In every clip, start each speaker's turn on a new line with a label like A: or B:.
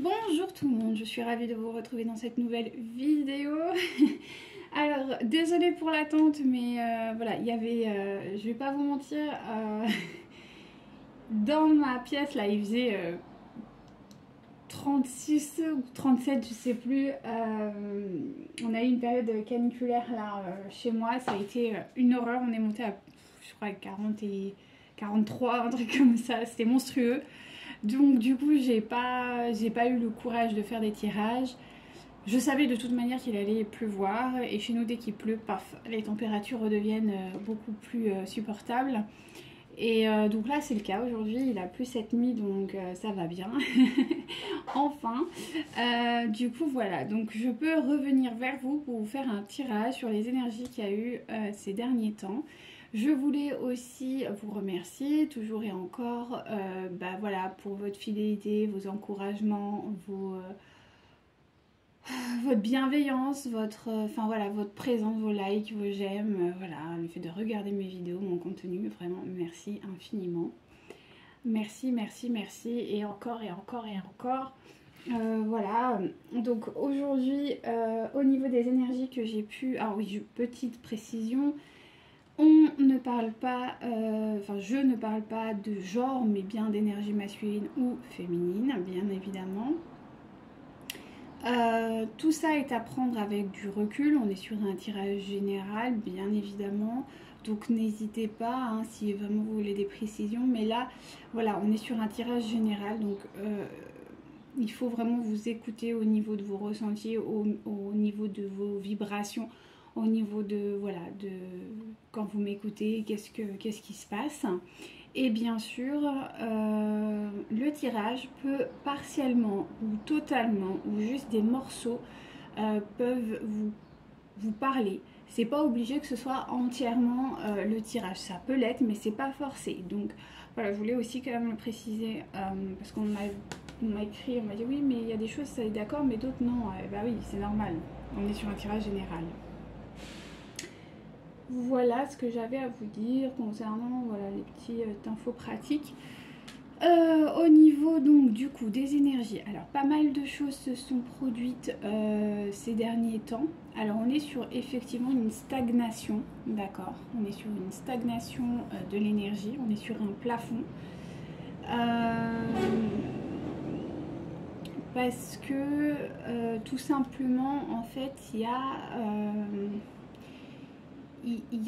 A: Bonjour tout le monde, je suis ravie de vous retrouver dans cette nouvelle vidéo. Alors, désolée pour l'attente, mais voilà, il y avait, je vais pas vous mentir, dans ma pièce là, il faisait 36 ou 37, je sais plus. On a eu une période caniculaire là chez moi, ça a été une horreur. On est monté à, je crois, 40 et 43, un truc comme ça, c'était monstrueux. Donc du coup, j'ai pas eu le courage de faire des tirages. Je savais de toute manière qu'il allait pleuvoir et chez nous dès qu'il pleut, paf, les températures redeviennent beaucoup plus supportables. Et donc là c'est le cas, aujourd'hui il a plu cette nuit donc ça va bien. Enfin, du coup voilà, donc je peux revenir vers vous pour vous faire un tirage sur les énergies qu'il y a eu ces derniers temps. Je voulais aussi vous remercier toujours et encore voilà, pour votre fidélité, vos encouragements, votre bienveillance, enfin voilà, votre présence, vos likes, vos j'aime, voilà, le fait de regarder mes vidéos, mon contenu, vraiment merci infiniment. Merci, merci, merci et encore et encore et encore. Voilà, donc aujourd'hui au niveau des énergies que j'ai pu... Ah oui, petite précision, on ne parle pas, enfin je ne parle pas de genre mais bien d'énergie masculine ou féminine, bien évidemment. Tout ça est à prendre avec du recul, on est sur un tirage général bien évidemment, donc n'hésitez pas hein, si vraiment vous voulez des précisions, mais là voilà, on est sur un tirage général, donc il faut vraiment vous écouter au niveau de vos ressentis, au niveau de vos vibrations, au niveau de voilà, de quand vous m'écoutez, qu'est-ce qui se passe. Et bien sûr, le tirage peut partiellement ou totalement ou juste des morceaux peuvent vous parler. C'est pas obligé que ce soit entièrement le tirage. Ça peut l'être, mais c'est pas forcé. Donc voilà, je voulais aussi quand même le préciser parce qu'on m'a écrit, on m'a dit oui, mais il y a des choses, ça est d'accord, mais d'autres non. Bah oui, c'est normal. On est sur un tirage général. Voilà ce que j'avais à vous dire concernant voilà, les petites infos pratiques. Au niveau donc du coup des énergies, alors pas mal de choses se sont produites ces derniers temps. Alors on est sur effectivement une stagnation, d'accord. On est sur une stagnation de l'énergie, on est sur un plafond. Parce que tout simplement en fait il y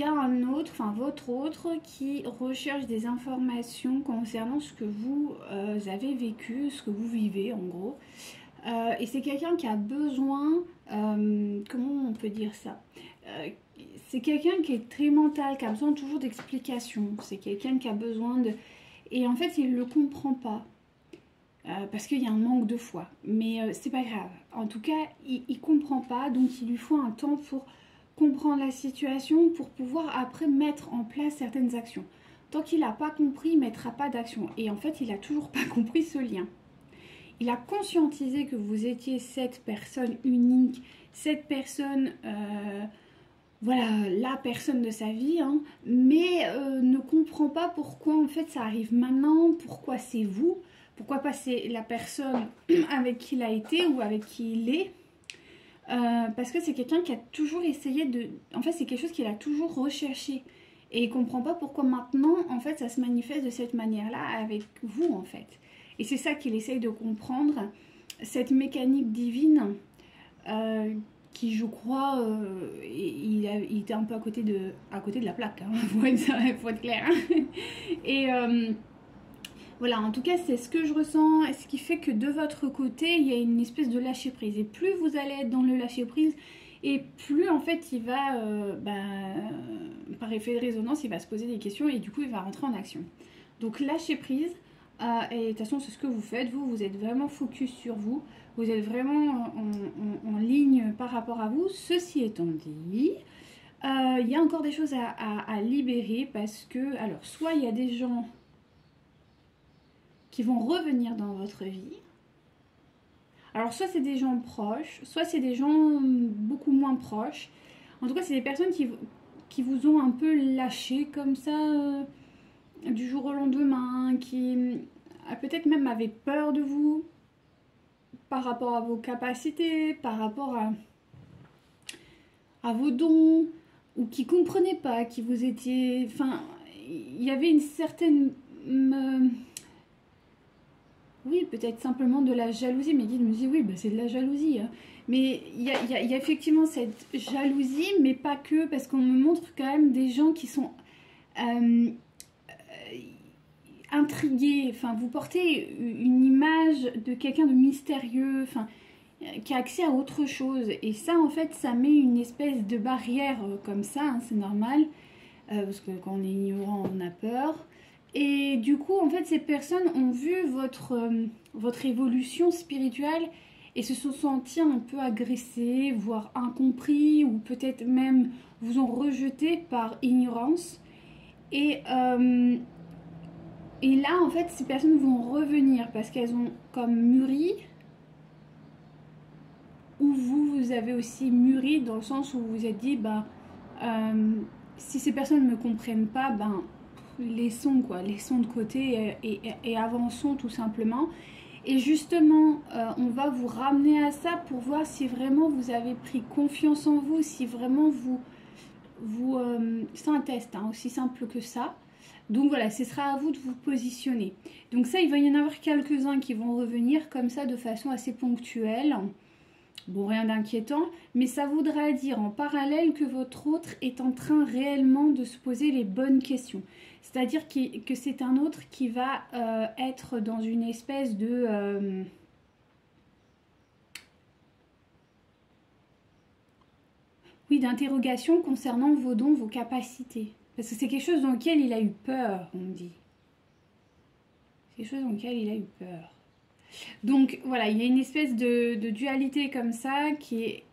A: a un autre, enfin votre autre, qui recherche des informations concernant ce que vous avez vécu, ce que vous vivez en gros. Et c'est quelqu'un qui a besoin, comment on peut dire ça c'est quelqu'un qui est très mental, qui a besoin toujours d'explications. C'est quelqu'un qui a besoin de... Et en fait, il ne le comprend pas. Parce qu'il y a un manque de foi. Mais c'est pas grave. En tout cas, il comprend pas, donc il lui faut un temps pour comprendre la situation, pour pouvoir après mettre en place certaines actions. Tant qu'il n'a pas compris, il ne mettra pas d'action. Et en fait, il n'a toujours pas compris ce lien. Il a conscientisé que vous étiez cette personne unique, cette personne, voilà, la personne de sa vie, hein, mais ne comprend pas pourquoi en fait ça arrive maintenant, pourquoi c'est vous. Pourquoi pas c'est la personne avec qui il a été ou avec qui il est. Parce que c'est quelqu'un qui a toujours essayé de... En fait, c'est quelque chose qu'il a toujours recherché. Et il comprend pas pourquoi maintenant, en fait, ça se manifeste de cette manière-là avec vous, en fait. Et c'est ça qu'il essaye de comprendre. Cette mécanique divine qui, je crois, il était un peu à côté de la plaque. Hein, faut être clair. Et... voilà, en tout cas, c'est ce que je ressens, et ce qui fait que de votre côté, il y a une espèce de lâcher prise. Et plus vous allez être dans le lâcher prise, et plus en fait, il va, par effet de résonance, il va se poser des questions et du coup, il va rentrer en action. Donc, lâcher prise, et de toute façon, c'est ce que vous faites. Vous êtes vraiment focus sur vous. Vous êtes vraiment en ligne par rapport à vous. Ceci étant dit, il y a encore des choses à libérer parce que, alors, soit il y a des gens qui vont revenir dans votre vie. Alors soit c'est des gens proches, soit c'est des gens beaucoup moins proches. En tout cas, c'est des personnes qui vous ont un peu lâché comme ça du jour au lendemain, qui peut-être même avaient peur de vous. par rapport à vos capacités, par rapport à vos dons, ou qui ne comprenaient pas, qui vous étiez... Enfin, il y avait une certaine... oui, peut-être simplement de la jalousie. Mes guides me disent, oui, bah, c'est de la jalousie. Hein. Mais il y a effectivement cette jalousie, mais pas que, parce qu'on me montre quand même des gens qui sont intrigués. Enfin, vous portez une image de quelqu'un de mystérieux, enfin, qui a accès à autre chose. Et ça, en fait, ça met une espèce de barrière comme ça, hein, c'est normal. Parce que quand on est ignorant, on a peur. Et du coup, en fait, ces personnes ont vu votre évolution spirituelle et se sont senties un peu agressées, voire incompris, ou peut-être même vous ont rejeté par ignorance. Et là, en fait, ces personnes vont revenir parce qu'elles ont comme mûri, ou vous avez aussi mûri dans le sens où vous vous êtes dit, ben, si ces personnes ne me comprennent pas, ben, laissons de côté et avançons tout simplement. Et justement, on va vous ramener à ça pour voir si vraiment vous avez pris confiance en vous, si vraiment c'est un test, hein, aussi simple que ça. Donc voilà, ce sera à vous de vous positionner. Donc ça, il va y en avoir quelques-uns qui vont revenir comme ça de façon assez ponctuelle. Bon, rien d'inquiétant, mais ça voudra dire en parallèle que votre autre est en train réellement de se poser les bonnes questions. C'est-à-dire que c'est un autre qui va être dans une espèce de... oui, d'interrogation concernant vos dons, vos capacités. Parce que c'est quelque chose dans lequel il a eu peur, on me dit. C'est quelque chose dans lequel il a eu peur. Donc voilà, il y a une espèce de dualité comme ça qui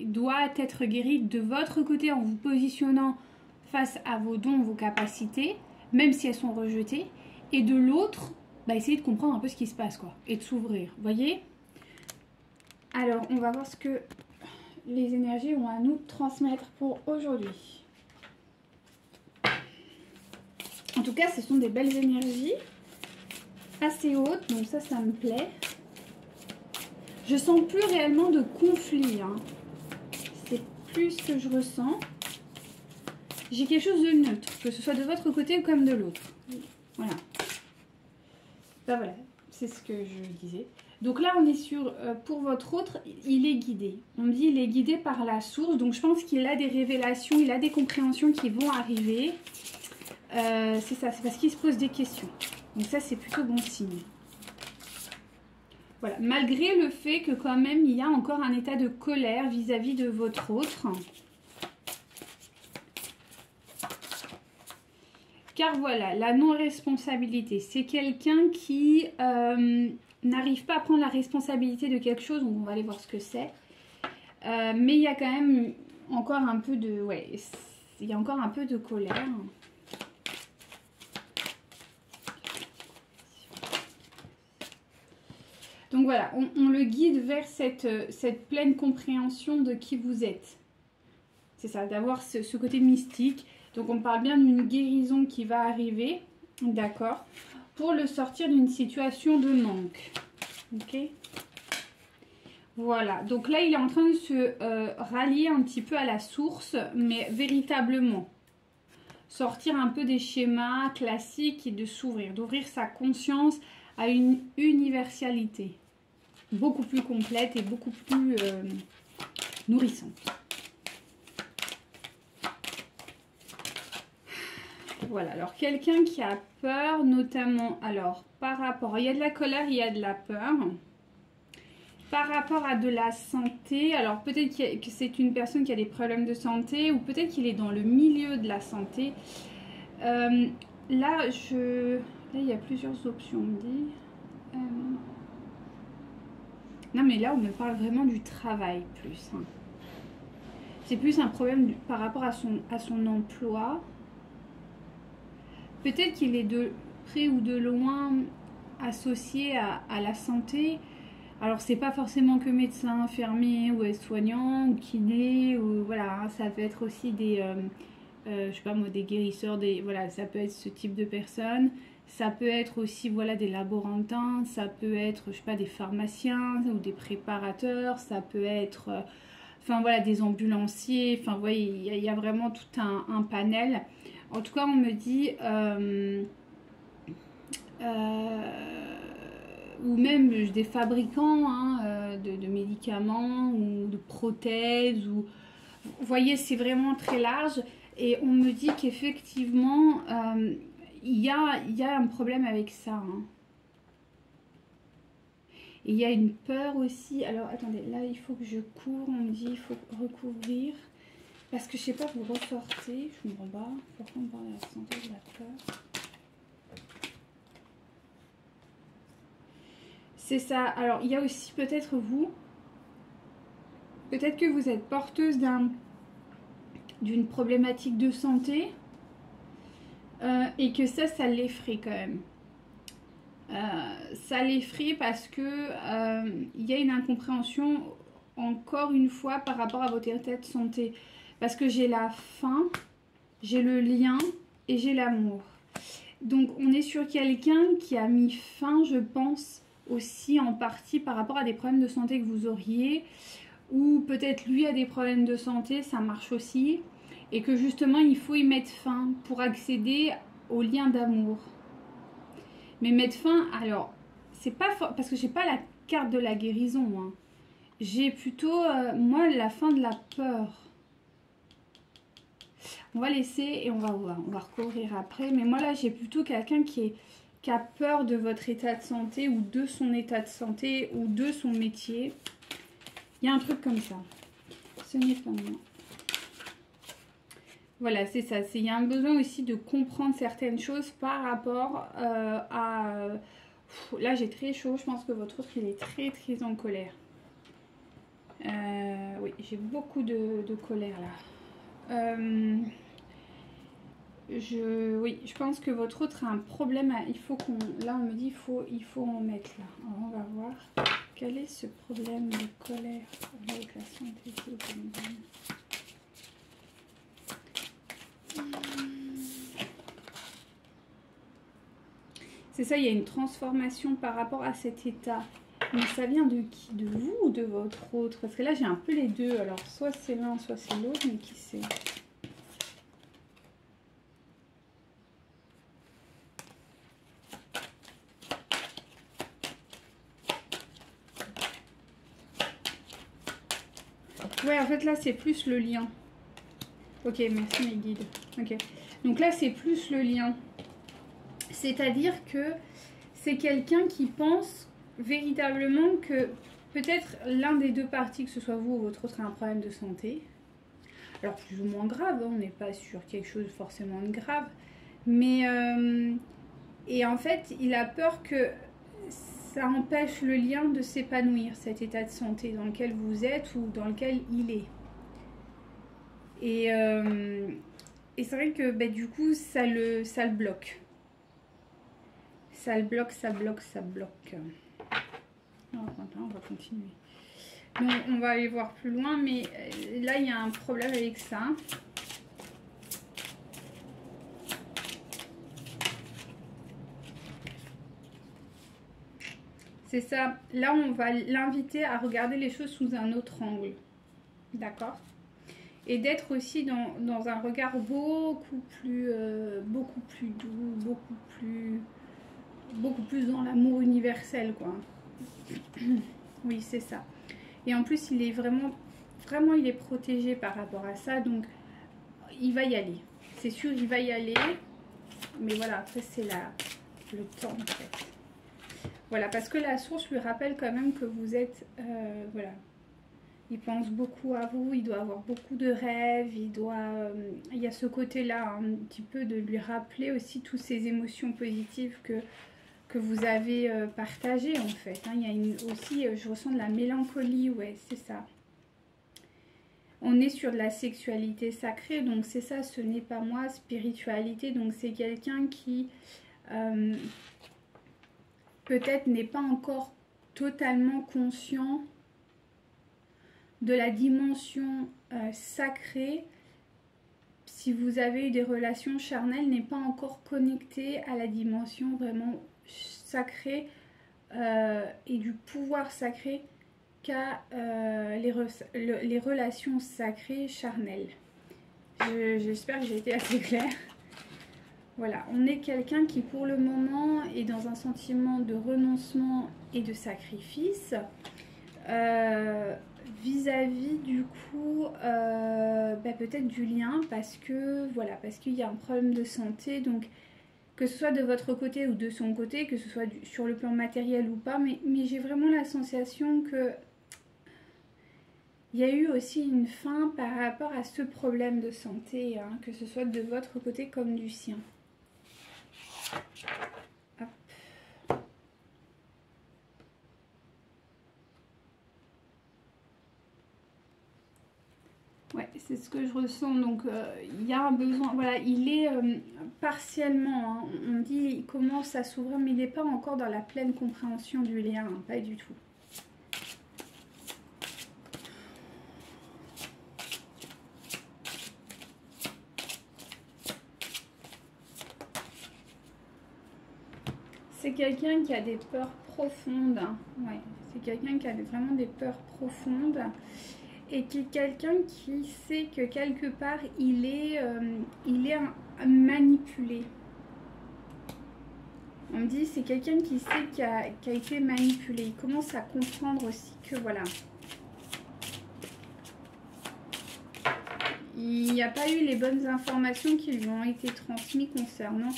A: doit être guérie de votre côté en vous positionnant face à vos dons, vos capacités, même si elles sont rejetées, et de l'autre, bah, essayer de comprendre un peu ce qui se passe, quoi, et de s'ouvrir, vous voyez. Alors, on va voir ce que les énergies ont à nous transmettre pour aujourd'hui. En tout cas, ce sont des belles énergies, assez hautes, donc ça me plaît. Je sens plus réellement de conflit, hein. C'est plus ce que je ressens. J'ai quelque chose de neutre, que ce soit de votre côté ou comme de l'autre. Voilà. Ben voilà, c'est ce que je disais. Donc là, on est sur, pour votre autre, il est guidé. On me dit il est guidé par la source, donc je pense qu'il a des révélations, il a des compréhensions qui vont arriver. C'est ça, c'est parce qu'il se pose des questions. Donc ça, c'est plutôt bon signe. Voilà, malgré le fait que quand même, il y a encore un état de colère vis-à-vis de votre autre. Car voilà, la non-responsabilité, c'est quelqu'un qui n'arrive pas à prendre la responsabilité de quelque chose, donc on va aller voir ce que c'est. Mais il y a quand même encore un peu de... ouais, il y a encore un peu de colère. Donc voilà, on le guide vers cette pleine compréhension de qui vous êtes. C'est ça, d'avoir ce côté mystique. Donc on parle bien d'une guérison qui va arriver, d'accord, pour le sortir d'une situation de manque. Ok. Voilà, donc là il est en train de se rallier un petit peu à la source, mais véritablement. Sortir un peu des schémas classiques et de s'ouvrir, d'ouvrir sa conscience à une universalité beaucoup plus complète et beaucoup plus nourrissante. Voilà, alors quelqu'un qui a peur, notamment, alors par rapport, il y a de la colère, il y a de la peur. Par rapport à de la santé, alors peut-être que c'est une personne qui a des problèmes de santé ou peut-être qu'il est dans le milieu de la santé. Là, il y a plusieurs options, on me dit. Non, mais là, on me parle vraiment du travail plus. Hein. C'est plus un problème par rapport à son emploi. Peut-être qu'il est de près ou de loin associé à la santé. Alors, c'est pas forcément que médecin, infirmier ou aide-soignant ou kiné. Ou, voilà, ça peut être aussi des, je sais pas moi, des guérisseurs. Voilà, ça peut être ce type de personnes. Ça peut être aussi, voilà, des laborantins, ça peut être, je sais pas, des pharmaciens ou des préparateurs, ça peut être, enfin voilà, des ambulanciers, enfin, vous voyez, il y a vraiment tout un panel. En tout cas, on me dit, ou même des fabricants hein, de médicaments ou de prothèses, ou, vous voyez, c'est vraiment très large. Et on me dit qu'effectivement, il y a un problème avec ça. Hein. Et il y a une peur aussi. Alors, attendez, là, il faut que je cours. On me dit il faut recouvrir. Parce que, je sais pas, vous ressortez. Je comprends pas. Pourquoi on parle de la santé de la peur? C'est ça. Alors, il y a aussi peut-être vous. Peut-être que vous êtes porteuse d'une problématique de santé. Et que ça l'effraie quand même. Ça l'effraie parce que il y a une incompréhension encore une fois par rapport à votre état de santé. Parce que j'ai la faim, j'ai le lien et j'ai l'amour. Donc on est sur quelqu'un qui a mis fin, je pense, aussi en partie par rapport à des problèmes de santé que vous auriez. Ou peut-être lui a des problèmes de santé, ça marche aussi. Et que justement il faut y mettre fin pour accéder au lien d'amour. Mais mettre fin, alors, c'est pas parce que j'ai pas la carte de la guérison. Hein. J'ai plutôt, moi, la fin de la peur. On va laisser et on va recouvrir après. Mais moi, là, j'ai plutôt quelqu'un qui a peur de votre état de santé ou de son état de santé ou de son métier. Il y a un truc comme ça. Ce n'est pas moi. Voilà, c'est ça. Il y a un besoin aussi de comprendre certaines choses par rapport à... Là, j'ai très chaud. Je pense que votre autre, il est très, très en colère. Oui, j'ai beaucoup de colère, là. Oui, je pense que votre autre a un problème. Il faut qu'on... Là, on me dit il faut en mettre, là. Alors, on va voir. Quel est ce problème de colère avec la santé? C'est ça, il y a une transformation par rapport à cet état. Mais ça vient de qui? De vous ou de votre autre? Parce que là, j'ai un peu les deux. Alors, soit c'est l'un, soit c'est l'autre, mais qui sait? Ouais, en fait, là, c'est plus le lien. Ok, merci mes guides. Ok. Donc là, c'est plus le lien. C'est-à-dire que c'est quelqu'un qui pense véritablement que peut-être l'un des deux parties, que ce soit vous ou votre autre, a un problème de santé. Alors plus ou moins grave, hein, on n'est pas sur quelque chose forcément de grave. Mais, et en fait, il a peur que ça empêche le lien de s'épanouir, cet état de santé dans lequel vous êtes ou dans lequel il est. Et c'est vrai que bah, du coup, ça le bloque. Ça le bloque, ça bloque, ça bloque. Alors, on va continuer. Donc, on va aller voir plus loin, mais là, il y a un problème avec ça. C'est ça. Là, on va l'inviter à regarder les choses sous un autre angle. D'accord? Et d'être aussi dans un regard beaucoup plus doux, beaucoup plus dans l'amour universel, quoi. Oui, c'est ça. Et en plus, il est vraiment, il est protégé par rapport à ça, donc il va y aller. C'est sûr, il va y aller. Mais voilà, après, c'est le temps, en fait. Voilà, parce que la source lui rappelle quand même que vous êtes, voilà, il pense beaucoup à vous, il doit avoir beaucoup de rêves, il y a ce côté-là, un petit peu de lui rappeler aussi toutes ces émotions positives que vous avez partagées, en fait. Hein. Il y a aussi, je ressens de la mélancolie, ouais, c'est ça. On est sur de la sexualité sacrée, donc c'est ça, ce n'est pas moi, spiritualité, donc c'est quelqu'un qui peut-être n'est pas encore totalement conscient de la dimension sacrée, si vous avez eu des relations charnelles, n'est pas encore connecté à la dimension vraiment sacrée et du pouvoir sacré qu'a les relations sacrées charnelles. J'espère que j'ai été assez claire. Voilà, on est quelqu'un qui pour le moment est dans un sentiment de renoncement et de sacrifice vis-à-vis du coup peut-être du lien, parce que voilà, parce qu'il y a un problème de santé, donc que ce soit de votre côté ou de son côté, que ce soit sur le plan matériel ou pas, mais j'ai vraiment la sensation que il y a eu aussi une fin par rapport à ce problème de santé, hein, que ce soit de votre côté comme du sien. Hop. Ouais, c'est ce que je ressens. Donc, il y a un besoin. Voilà, il est partiellement. Hein, on dit il commence à s'ouvrir, mais il n'est pas encore dans la pleine compréhension du lien. Hein, pas du tout. C'est quelqu'un qui a des peurs profondes. Ouais, c'est quelqu'un qui a vraiment des peurs profondes. Et qui est quelqu'un qui sait que quelque part il est manipulé. On me dit c'est quelqu'un qui sait qui a été manipulé. Il commence à comprendre aussi que voilà, il n'y a pas eu les bonnes informations qui lui ont été transmises concernant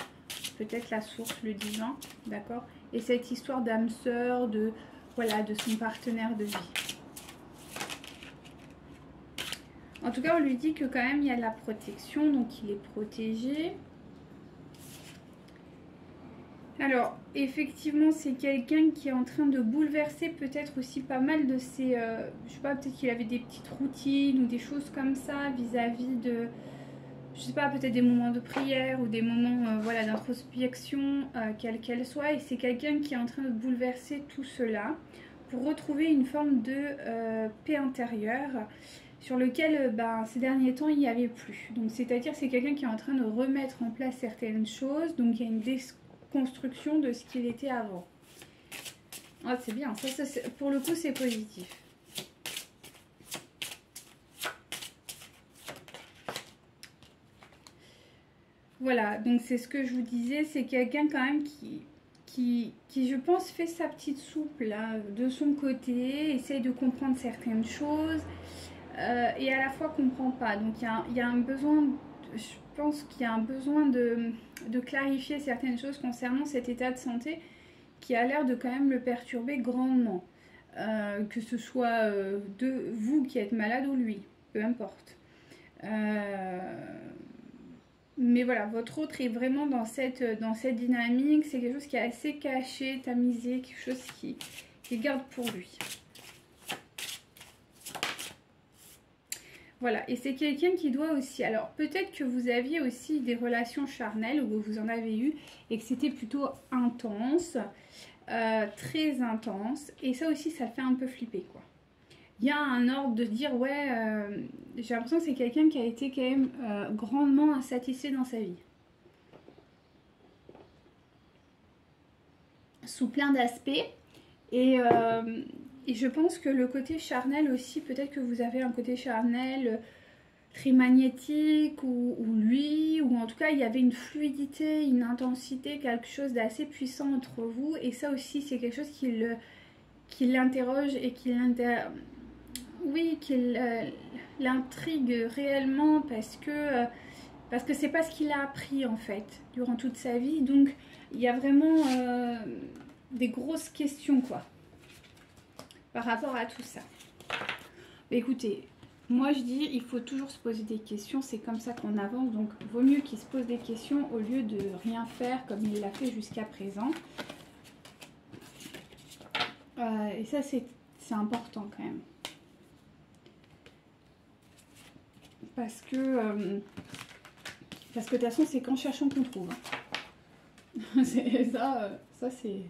A: peut-être la source, le divin, d'accord, et cette histoire d'âme sœur, de voilà, de son partenaire de vie. En tout cas, on lui dit que quand même, il y a de la protection, donc il est protégé. Alors, effectivement, c'est quelqu'un qui est en train de bouleverser peut-être aussi pas mal de ses... je sais pas, peut-être qu'il avait des petites routines ou des choses comme ça vis-à-vis de... Je sais pas, peut-être des moments de prière ou des moments voilà, d'introspection, quelle qu'elle soit. Et c'est quelqu'un qui est en train de bouleverser tout cela pour retrouver une forme de paix intérieure, sur lequel ces derniers temps il n'y avait plus. Donc c'est-à-dire c'est quelqu'un qui est en train de remettre en place certaines choses, donc il y a une déconstruction de ce qu'il était avant. Ah, c'est bien, ça pour le coup c'est positif. Voilà, donc c'est ce que je vous disais, c'est quelqu'un quand même qui je pense fait sa petite soupe là, de son côté, essaye de comprendre certaines choses. Et à la fois comprend pas. Donc il y a un besoin, je pense qu'il y a un besoin de clarifier certaines choses concernant cet état de santé qui a l'air de quand même le perturber grandement. Que ce soit de vous qui êtes malade ou lui, peu importe. Mais voilà, votre autre est vraiment dans cette dynamique. C'est quelque chose qui est assez caché, tamisé, quelque chose qui garde pour lui. Voilà, et c'est quelqu'un qui doit aussi... Alors, peut-être que vous aviez aussi des relations charnelles, ou vous en avez eu, et que c'était plutôt intense, très intense. Et ça aussi, ça le fait un peu flipper, quoi. Il y a un ordre de dire, ouais, j'ai l'impression que c'est quelqu'un qui a été quand même grandement insatisfait dans sa vie. Sous plein d'aspects. Et je pense que le côté charnel aussi, peut-être que vous avez un côté charnel très magnétique, ou lui, ou en tout cas il y avait une fluidité, une intensité, quelque chose d'assez puissant entre vous. Et ça aussi c'est quelque chose qui l'interroge et qui l'intrigue réellement, parce que c'est pas ce qu'il a appris en fait durant toute sa vie. Donc il y a vraiment des grosses questions quoi par rapport à tout ça. Mais écoutez, moi je dis il faut toujours se poser des questions, c'est comme ça qu'on avance, donc vaut mieux qu'il se pose des questions au lieu de rien faire comme il l'a fait jusqu'à présent. Et ça c'est important quand même. Parce que de toute façon c'est qu'en cherchant qu'on trouve. Ça c'est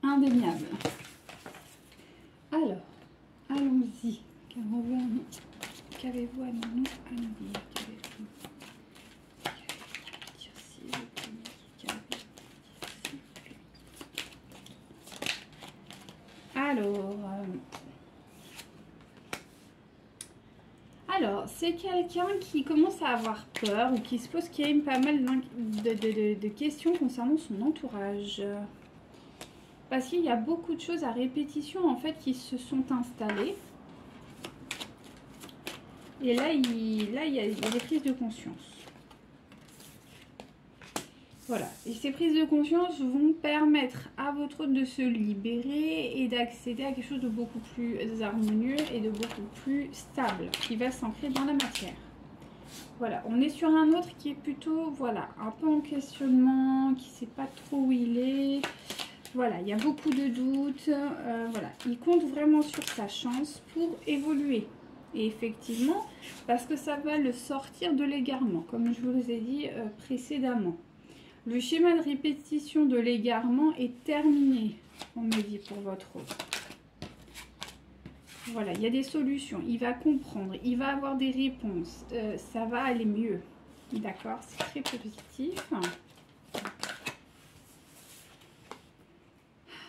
A: indéniable. Alors, allons-y. Qu'avez-vous à nous dire? Alors, c'est quelqu'un qui commence à avoir peur ou qui se pose quand même pas mal de questions concernant son entourage. Parce qu'il y a beaucoup de choses à répétition en fait qui se sont installées. Et là, il y a des prises de conscience. Voilà. Et ces prises de conscience vont permettre à votre hôte de se libérer et d'accéder à quelque chose de beaucoup plus harmonieux et de beaucoup plus stable, qui va s'ancrer dans la matière. Voilà. On est sur un autre qui est plutôt, voilà, un peu en questionnement, qui ne sait pas trop où il est. Voilà, il y a beaucoup de doutes. Voilà. Il compte vraiment sur sa chance pour évoluer. Et effectivement, parce que ça va le sortir de l'égarement, comme je vous ai dit précédemment. Le schéma de répétition de l'égarement est terminé, on me dit pour votre hôte. Voilà, il y a des solutions, il va comprendre, il va avoir des réponses, ça va aller mieux. D'accord, c'est très positif.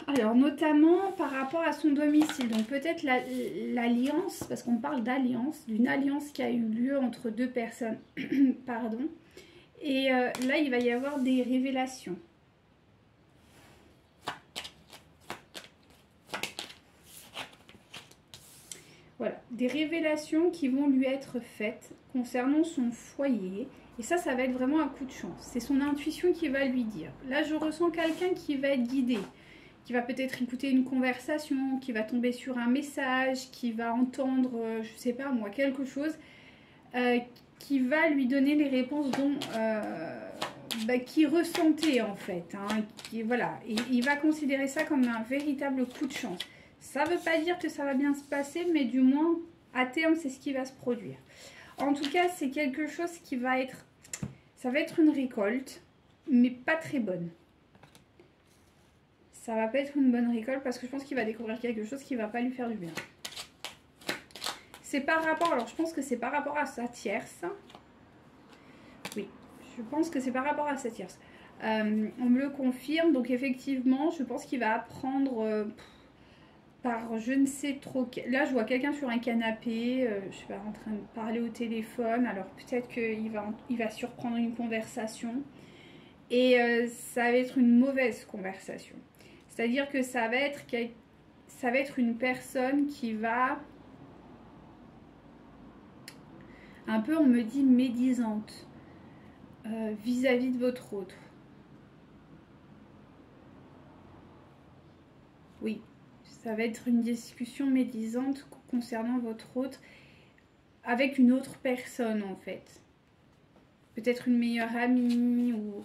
A: Alors, notamment par rapport à son domicile, donc peut-être l'alliance, parce qu'on parle d'alliance, d'une alliance qui a eu lieu entre deux personnes, pardon. Et là, il va y avoir des révélations. Voilà, des révélations qui vont lui être faites concernant son foyer. Et ça va être vraiment un coup de chance. C'est son intuition qui va lui dire. Là, je ressens quelqu'un qui va être guidé, qui va peut-être écouter une conversation, qui va tomber sur un message, qui va entendre, je ne sais pas moi, quelque chose qui va lui donner les réponses dont qu'il ressentait en fait. Hein, voilà, et il va considérer ça comme un véritable coup de chance. Ça ne veut pas dire que ça va bien se passer, mais du moins, à terme, c'est ce qui va se produire. En tout cas, c'est quelque chose qui va être... Ça va être une récolte, mais pas très bonne. Ça va pas être une bonne récolte parce que je pense qu'il va découvrir quelque chose qui va pas lui faire du bien. C'est par rapport... Alors, je pense que c'est par rapport à sa tierce. Oui, je pense que c'est par rapport à sa tierce. On me le confirme. Donc, effectivement, je pense qu'il va apprendre... par je ne sais trop... Là, je vois quelqu'un sur un canapé, je sais pas, en train de parler au téléphone. Alors, peut-être qu'il va surprendre une conversation. Et ça va être une mauvaise conversation. C'est-à-dire que ça va être une personne qui va... Un peu, on me dit, médisante vis-à-vis de votre autre. Oui. Ça va être une discussion médisante concernant votre autre avec une autre personne en fait. Peut-être une meilleure amie ou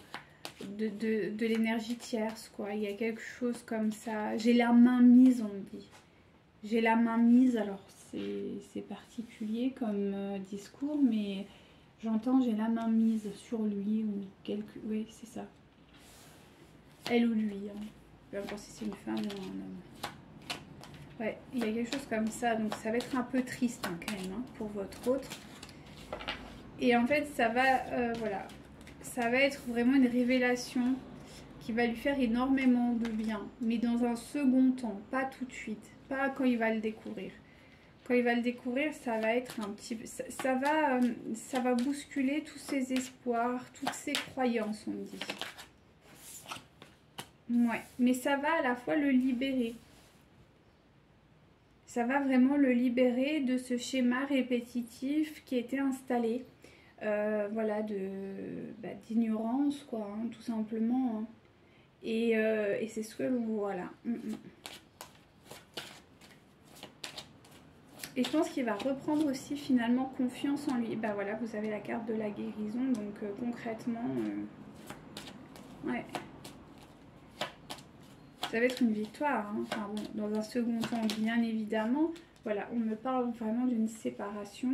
A: de l'énergie tierce quoi. Il y a quelque chose comme ça. J'ai la main mise, on me dit. J'ai la main mise, alors c'est particulier comme discours, mais j'entends j'ai la main mise sur lui ou quelque... Oui, c'est ça. Elle ou lui. Hein. Peu importe si c'est une femme ou un homme. Ouais, il y a quelque chose comme ça, donc ça va être un peu triste hein, quand même hein, pour votre autre. Et en fait, ça va, voilà, ça va être vraiment une révélation qui va lui faire énormément de bien, mais dans un second temps, pas tout de suite, pas quand il va le découvrir. Quand il va le découvrir, ça va être un petit peu, ça va bousculer tous ses espoirs, toutes ses croyances, on me dit. Ouais, mais ça va à la fois le libérer. Ça va vraiment le libérer de ce schéma répétitif qui était installé, voilà, d'ignorance, quoi, hein, tout simplement. Hein. Et c'est ce que voilà. Et je pense qu'il va reprendre aussi finalement confiance en lui. Bah voilà, vous avez la carte de la guérison, donc concrètement, ouais. Ça va être une victoire, hein. Enfin, bon, dans un second temps, bien évidemment. Voilà, on me parle vraiment d'une séparation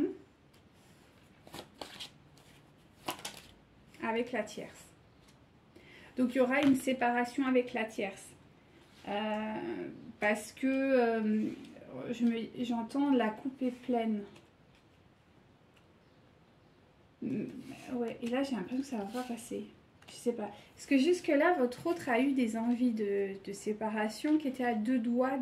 A: avec la tierce. Donc, il y aura une séparation avec la tierce. Parce que j'entends la coupe est pleine. Ouais, et là, j'ai l'impression que ça va pas passer. Je sais pas. Parce que jusque-là, votre autre a eu des envies de séparation qui étaient à deux doigts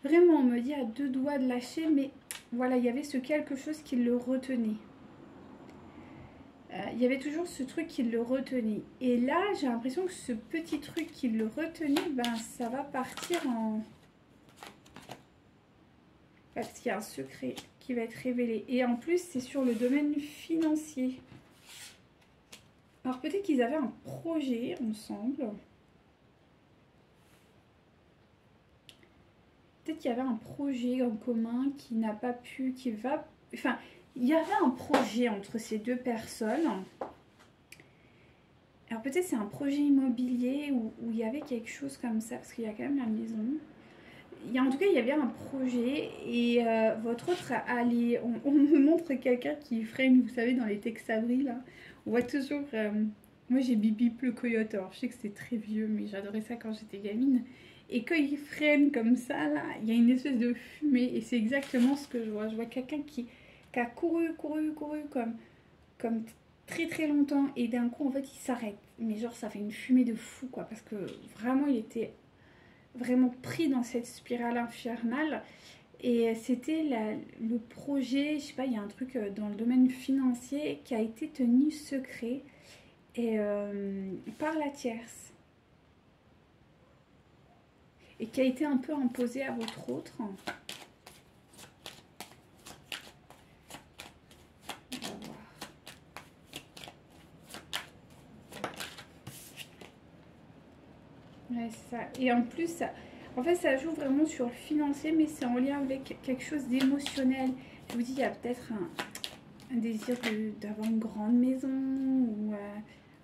A: Vraiment, on me dit à deux doigts de lâcher, mais voilà, il y avait ce quelque chose qui le retenait. Il y avait toujours ce truc qui le retenait. Et là, j'ai l'impression que ce petit truc qui le retenait, ben, ça va partir en... Parce qu'il y a un secret qui va être révélé. Et en plus, c'est sur le domaine financier. Alors peut-être qu'ils avaient un projet ensemble. Peut-être qu'il y avait un projet en commun qui n'a pas pu, qui va... Enfin, il y avait un projet entre ces deux personnes. Alors peut-être c'est un projet immobilier où il y avait quelque chose comme ça, parce qu'il y a quand même la maison. En tout cas, il y avait un projet et votre autre allait... On me montre quelqu'un qui freine, vous savez, dans les Tex Avery, là. On voit toujours... moi, j'ai Bibi le coyote. Alors, je sais que c'est très vieux, mais j'adorais ça quand j'étais gamine. Et quand il freine comme ça, là, il y a une espèce de fumée. Et c'est exactement ce que je vois. Je vois quelqu'un qui a couru comme très très longtemps. Et d'un coup, en fait, il s'arrête. Mais genre, ça fait une fumée de fou, quoi. Parce que vraiment, il était vraiment pris dans cette spirale infernale. Et c'était le projet, je sais pas, il y a un truc dans le domaine financier qui a été tenu secret et, par la tierce. Et qui a été un peu imposé à votre autre. On va voir. Ouais, c'est ça. Et en plus, en fait, ça joue vraiment sur le financier, mais c'est en lien avec quelque chose d'émotionnel. Je vous dis, il y a peut-être un désir d'avoir une grande maison ou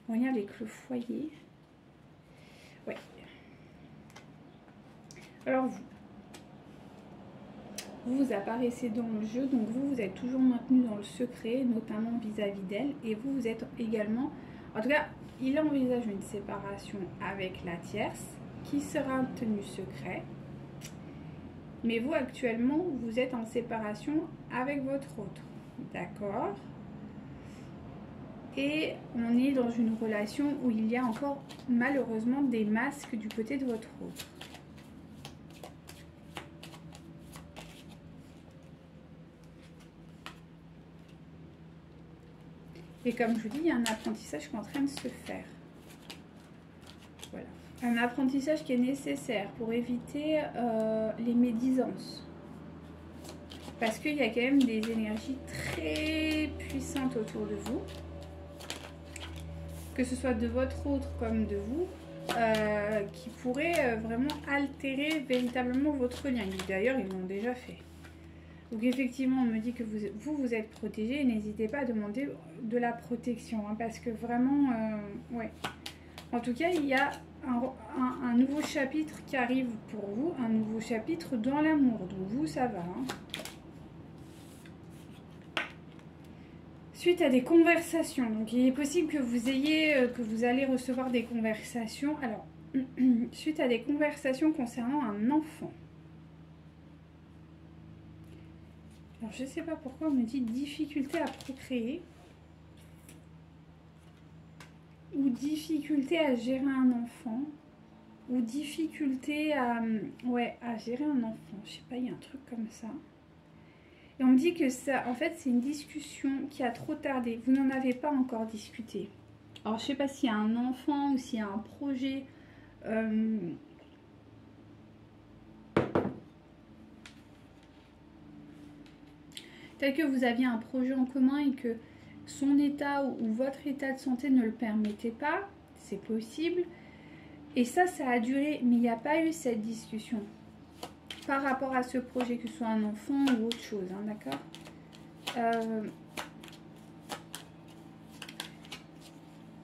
A: en lien avec le foyer. Ouais. Alors vous apparaissez dans le jeu, donc vous êtes toujours maintenu dans le secret, notamment vis-à-vis d'elle, et vous êtes également, en tout cas, il envisage une séparation avec la tierce, qui sera tenue secret, mais vous actuellement, vous êtes en séparation avec votre autre, d'accord? Et on est dans une relation où il y a encore malheureusement des masques du côté de votre autre. Et comme je vous dis, il y a un apprentissage qui est en train de se faire. Voilà. Un apprentissage qui est nécessaire pour éviter les médisances. Parce qu'il y a quand même des énergies très puissantes autour de vous. Que ce soit de votre autre comme de vous. Qui pourraient vraiment altérer véritablement votre lien. D'ailleurs, ils l'ont déjà fait. Donc effectivement, on me dit que vous êtes protégé. N'hésitez pas à demander de la protection. Hein, parce que vraiment, ouais. En tout cas, il y a un nouveau chapitre qui arrive pour vous. Un nouveau chapitre dans l'amour. Donc vous, ça va. Hein. Suite à des conversations. Donc il est possible que vous allez recevoir des conversations. Alors, suite à des conversations concernant un enfant. Alors, je ne sais pas pourquoi on me dit difficulté à procréer. Ou difficulté à gérer un enfant. Ou difficulté à gérer un enfant. Je sais pas, il y a un truc comme ça. Et on me dit que ça, en fait, c'est une discussion qui a trop tardé. Vous n'en avez pas encore discuté. Alors, je sais pas s'il y a un enfant ou s'il y a un projet. Tel que vous aviez un projet en commun et que son état ou votre état de santé ne le permettait pas, c'est possible. Et ça a duré, mais il n'y a pas eu cette discussion par rapport à ce projet, que ce soit un enfant ou autre chose, hein, d'accord?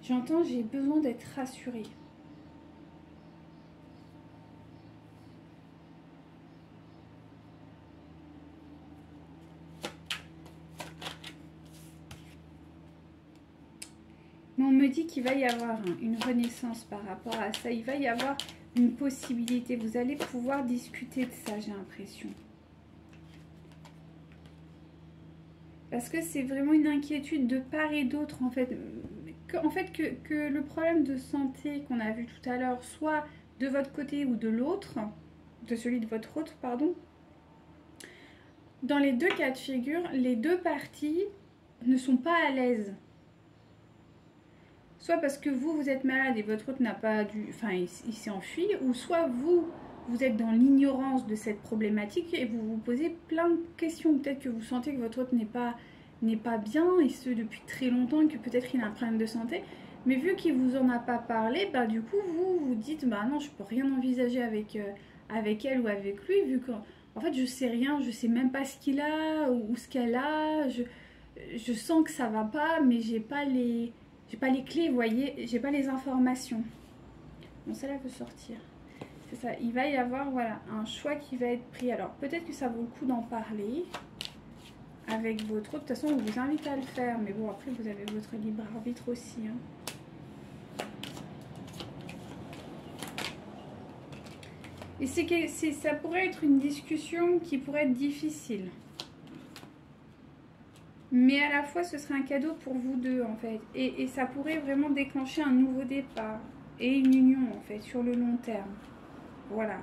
A: J'entends, j'ai besoin d'être rassurée. Mais on me dit qu'il va y avoir une renaissance par rapport à ça. Il va y avoir une possibilité. Vous allez pouvoir discuter de ça, j'ai l'impression. Parce que c'est vraiment une inquiétude de part et d'autre, en fait. Que le problème de santé qu'on a vu tout à l'heure, soit de votre côté ou de l'autre, de celui de votre autre, pardon. Dans les deux cas de figure, les deux parties ne sont pas à l'aise. Soit parce que vous êtes malade et votre autre n'a pas dû... Enfin, il s'est enfui, ou soit vous êtes dans l'ignorance de cette problématique et vous vous posez plein de questions. Peut-être que vous sentez que votre autre n'est pas bien, et ce depuis très longtemps, et que peut-être il a un problème de santé. Mais vu qu'il vous en a pas parlé, bah du coup vous vous dites bah non, je peux rien envisager avec elle ou avec lui, vu que en fait je sais rien, je sais même pas ce qu'il a ou ce qu'elle a. Je sens que ça va pas, mais j'ai pas les clés, vous voyez, j'ai pas les informations. Bon, celle-là peut sortir. C'est ça, il va y avoir voilà un choix qui va être pris. Alors peut-être que ça vaut le coup d'en parler avec votre autre. De toute façon, on vous invite à le faire, mais bon, après vous avez votre libre arbitre aussi, hein. Et ça pourrait être une discussion qui pourrait être difficile. Mais à la fois, ce serait un cadeau pour vous deux, en fait. Et ça pourrait vraiment déclencher un nouveau départ. Et une union, en fait, sur le long terme. Voilà.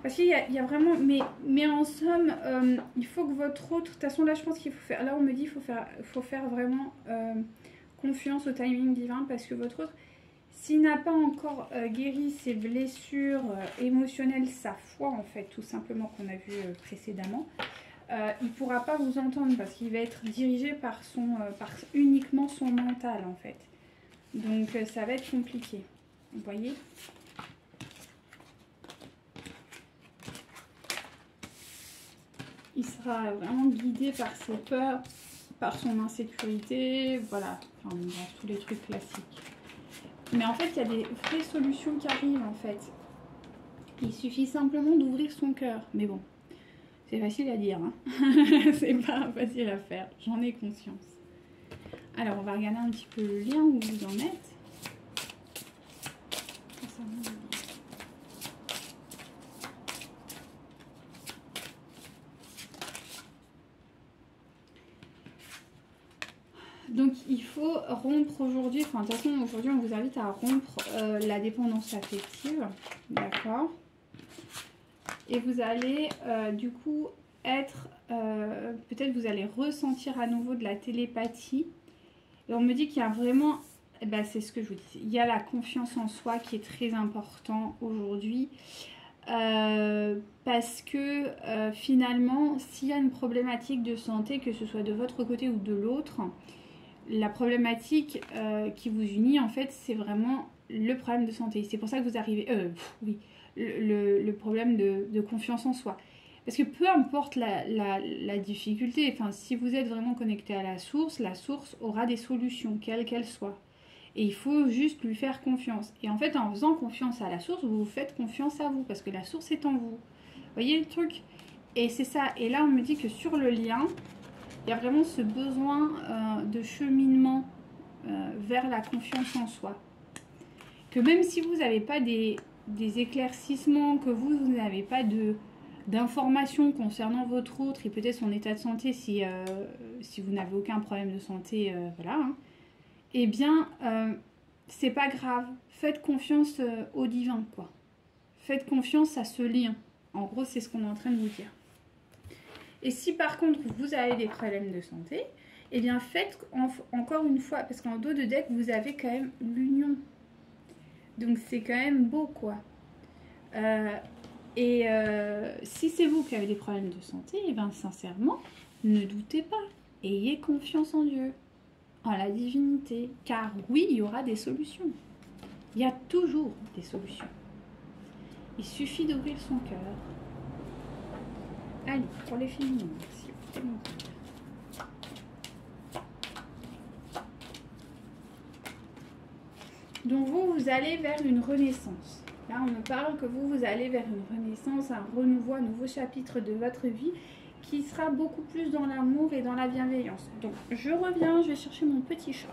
A: Parce qu'il y a vraiment... Mais en somme, il faut que votre autre... De toute façon, là, je pense qu'il faut faire... Là, on me dit qu'il faut faire vraiment confiance au timing divin. Parce que votre autre... S'il n'a pas encore guéri ses blessures émotionnelles, sa foi en fait, tout simplement qu'on a vu précédemment, il ne pourra pas vous entendre parce qu'il va être dirigé par uniquement son mental en fait. Donc ça va être compliqué. Vous voyez ? Il sera vraiment guidé par ses peurs, par son insécurité, voilà, enfin, dans tous les trucs classiques. Mais en fait, il y a des vraies solutions qui arrivent, en fait. Il suffit simplement d'ouvrir son cœur. Mais bon, c'est facile à dire, hein. C'est pas facile à faire, j'en ai conscience. Alors, on va regarder un petit peu le lien où vous en êtes. Donc il faut rompre aujourd'hui, enfin de toute façon aujourd'hui on vous invite à rompre la dépendance affective, d'accord? Et vous allez du coup être, peut-être vous allez ressentir à nouveau de la télépathie. Et on me dit qu'il y a vraiment, eh ben, c'est ce que je vous dis, il y a la confiance en soi qui est très important aujourd'hui. Parce que finalement s'il y a une problématique de santé, que ce soit de votre côté ou de l'autre, la problématique qui vous unit en fait c'est vraiment le problème de santé. C'est pour ça que vous arrivez, oui, le problème de confiance en soi. Parce que peu importe la difficulté, enfin, si vous êtes vraiment connecté à la source aura des solutions, quelles qu'elles soient. Et il faut juste lui faire confiance. Et en fait, en faisant confiance à la source, vous vous faites confiance à vous, parce que la source est en vous. Vous voyez le truc? Et c'est ça. Et là, on me dit que sur le lien, il y a vraiment ce besoin de cheminement vers la confiance en soi. Que même si vous n'avez pas des éclaircissements, que vous n'avez pas d'informations concernant votre autre et peut-être son état de santé, si vous n'avez aucun problème de santé, voilà, hein, eh bien, c'est pas grave. Faites confiance au divin, quoi. Faites confiance à ce lien. En gros, c'est ce qu'on est en train de vous dire. Et si par contre, vous avez des problèmes de santé, eh bien, faites encore une fois, parce qu'en dos de deck, vous avez quand même l'union. Donc, c'est quand même beau, quoi. Si c'est vous qui avez des problèmes de santé, eh bien, sincèrement, ne doutez pas. Ayez confiance en Dieu, en la divinité, car oui, il y aura des solutions. Il y a toujours des solutions. Il suffit d'ouvrir son cœur. Allez, pour les féminines, s'il vous plaît. Donc vous allez vers une renaissance. Là, on me parle que vous allez vers une renaissance, un renouveau, un nouveau chapitre de votre vie qui sera beaucoup plus dans l'amour et dans la bienveillance. Donc, je reviens, je vais chercher mon petit chat.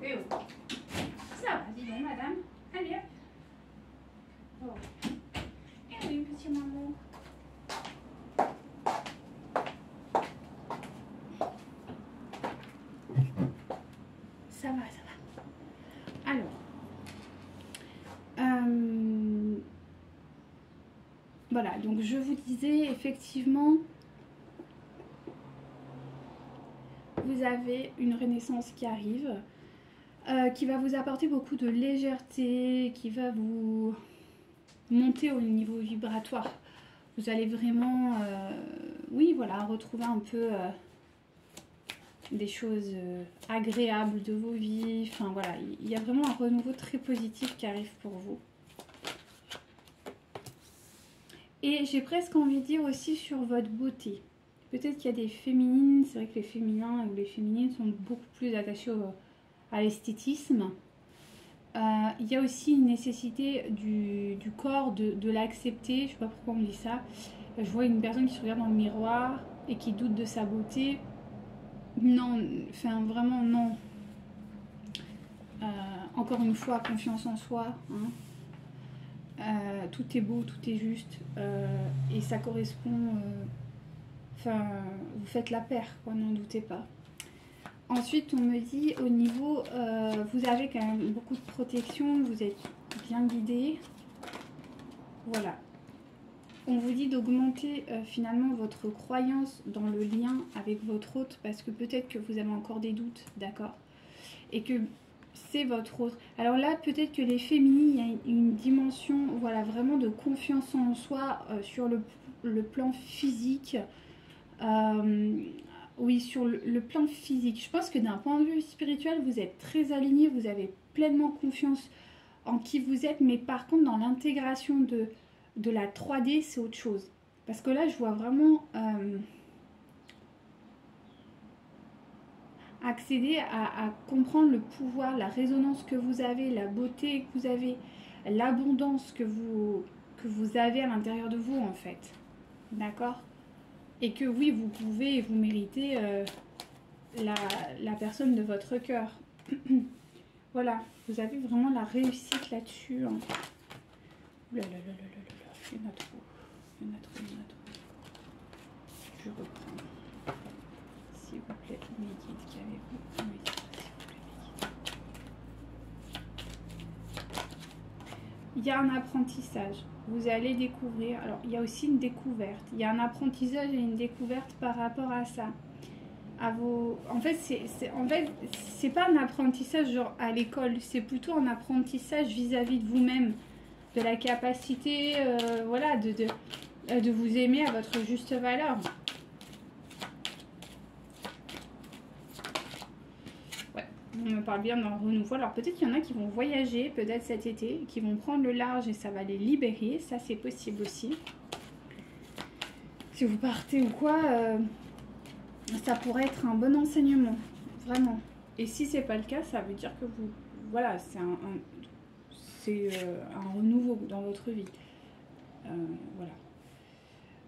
A: Eh oh. Ça va, dis donc, madame. Allez, hop. Oh. Eh oui, petit maman. Ça va, ça va. Voilà, donc je vous disais effectivement, vous avez une renaissance qui arrive, qui va vous apporter beaucoup de légèreté, qui va vous monter au niveau vibratoire. Vous allez vraiment, oui, voilà, retrouver un peu des choses agréables de vos vies. Enfin voilà, il y a vraiment un renouveau très positif qui arrive pour vous. Et j'ai presque envie de dire aussi sur votre beauté. Peut-être qu'il y a des féminines, c'est vrai que les féminins ou les féminines sont beaucoup plus attachés à l'esthétisme. Il y a aussi une nécessité du corps de l'accepter. Je ne sais pas pourquoi on me dit ça. Je vois une personne qui se regarde dans le miroir et qui doute de sa beauté. Non, enfin vraiment non. Encore une fois, confiance en soi. Hein. Tout est beau, tout est juste. Et ça correspond... Enfin, vous faites la paire, quoi, n'en doutez pas. Ensuite, on me dit au niveau, vous avez quand même beaucoup de protection, vous êtes bien guidé. Voilà. On vous dit d'augmenter finalement votre croyance dans le lien avec votre hôte parce que peut-être que vous avez encore des doutes, d'accord? Et que c'est votre hôte. Alors là, peut-être que les féminines, il y a une dimension, voilà, vraiment de confiance en soi sur le plan physique. Oui, sur le plan physique. Je pense que d'un point de vue spirituel, vous êtes très aligné, vous avez pleinement confiance en qui vous êtes, mais par contre, dans l'intégration de la 3D, c'est autre chose. Parce que là, je vois vraiment accéder à comprendre le pouvoir, la résonance que vous avez, la beauté que vous avez, l'abondance que vous avez à l'intérieur de vous, en fait. D'accord? Et que oui, vous pouvez et vous méritez la personne de votre cœur. Voilà, vous avez vraiment la réussite là-dessus. Hein. Ouh là là là là là là là, il y en a trop. Il y en a trop, il y en a trop. Je reprends. S'il vous plaît, mes guides qui avez-vous. Mes guides, s'il vous plaît, mes guides. Il y a un apprentissage. Vous allez découvrir. Alors, il y a aussi une découverte. Il y a un apprentissage et une découverte par rapport à ça. En fait, c'est pas un apprentissage genre à l'école. C'est plutôt un apprentissage vis-à-vis de vous-même. De la capacité, voilà, de vous aimer à votre juste valeur. Ouais, on me parle bien d'un renouveau. Alors peut-être qu'il y en a qui vont voyager, peut-être cet été, qui vont prendre le large et ça va les libérer. Ça, c'est possible aussi. Si vous partez ou quoi, ça pourrait être un bon enseignement, vraiment. Et si c'est pas le cas, ça veut dire que vous, voilà, c'est un renouveau dans votre vie. Voilà.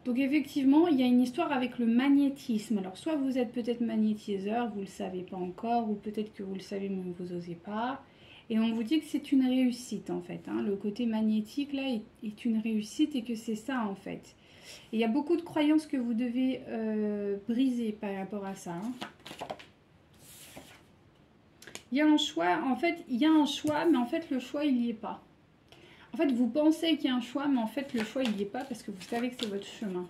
A: Donc effectivement, il y a une histoire avec le magnétisme. Alors soit vous êtes peut-être magnétiseur, vous ne le savez pas encore, ou peut-être que vous le savez mais vous n'osez pas. Et on vous dit que c'est une réussite en fait. Hein. Le côté magnétique là est une réussite et que c'est ça en fait. Et il y a beaucoup de croyances que vous devez briser par rapport à ça. Hein. Il y a un choix, en fait, il y a un choix, mais en fait, le choix, il n'y est pas. En fait, vous pensez qu'il y a un choix, mais en fait, le choix, il n'y est pas parce que vous savez que c'est votre chemin.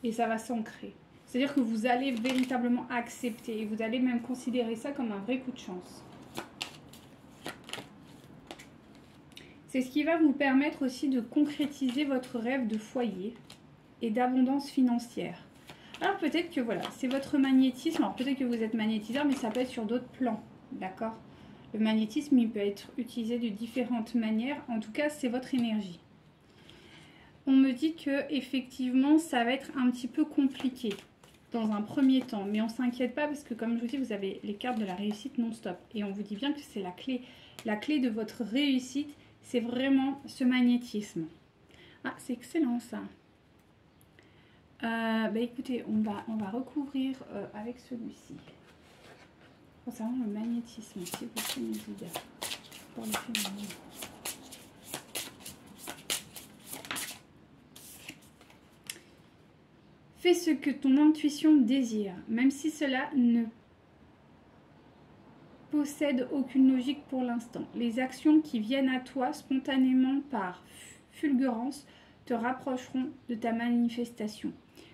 A: Et ça va s'ancrer. C'est-à-dire que vous allez véritablement accepter et vous allez même considérer ça comme un vrai coup de chance. C'est ce qui va vous permettre aussi de concrétiser votre rêve de foyer et d'abondance financière. Alors peut-être que voilà, c'est votre magnétisme. Alors peut-être que vous êtes magnétiseur, mais ça peut être sur d'autres plans, d'accord? Le magnétisme, il peut être utilisé de différentes manières. En tout cas, c'est votre énergie. On me dit que effectivement, ça va être un petit peu compliqué dans un premier temps. Mais on ne s'inquiète pas parce que, comme je vous dis, vous avez les cartes de la réussite non-stop. Et on vous dit bien que c'est la clé. La clé de votre réussite, c'est vraiment ce magnétisme. Ah, c'est excellent ça. Bah écoutez, on va recouvrir avec celui-ci. Concernant le magnétisme, s'il vous plaît, mes guides, pour les féminines. Fais ce que ton intuition désire, même si cela ne possède aucune logique pour l'instant. Les actions qui viennent à toi spontanément par fulgurance te rapprocheront de ta manifestation.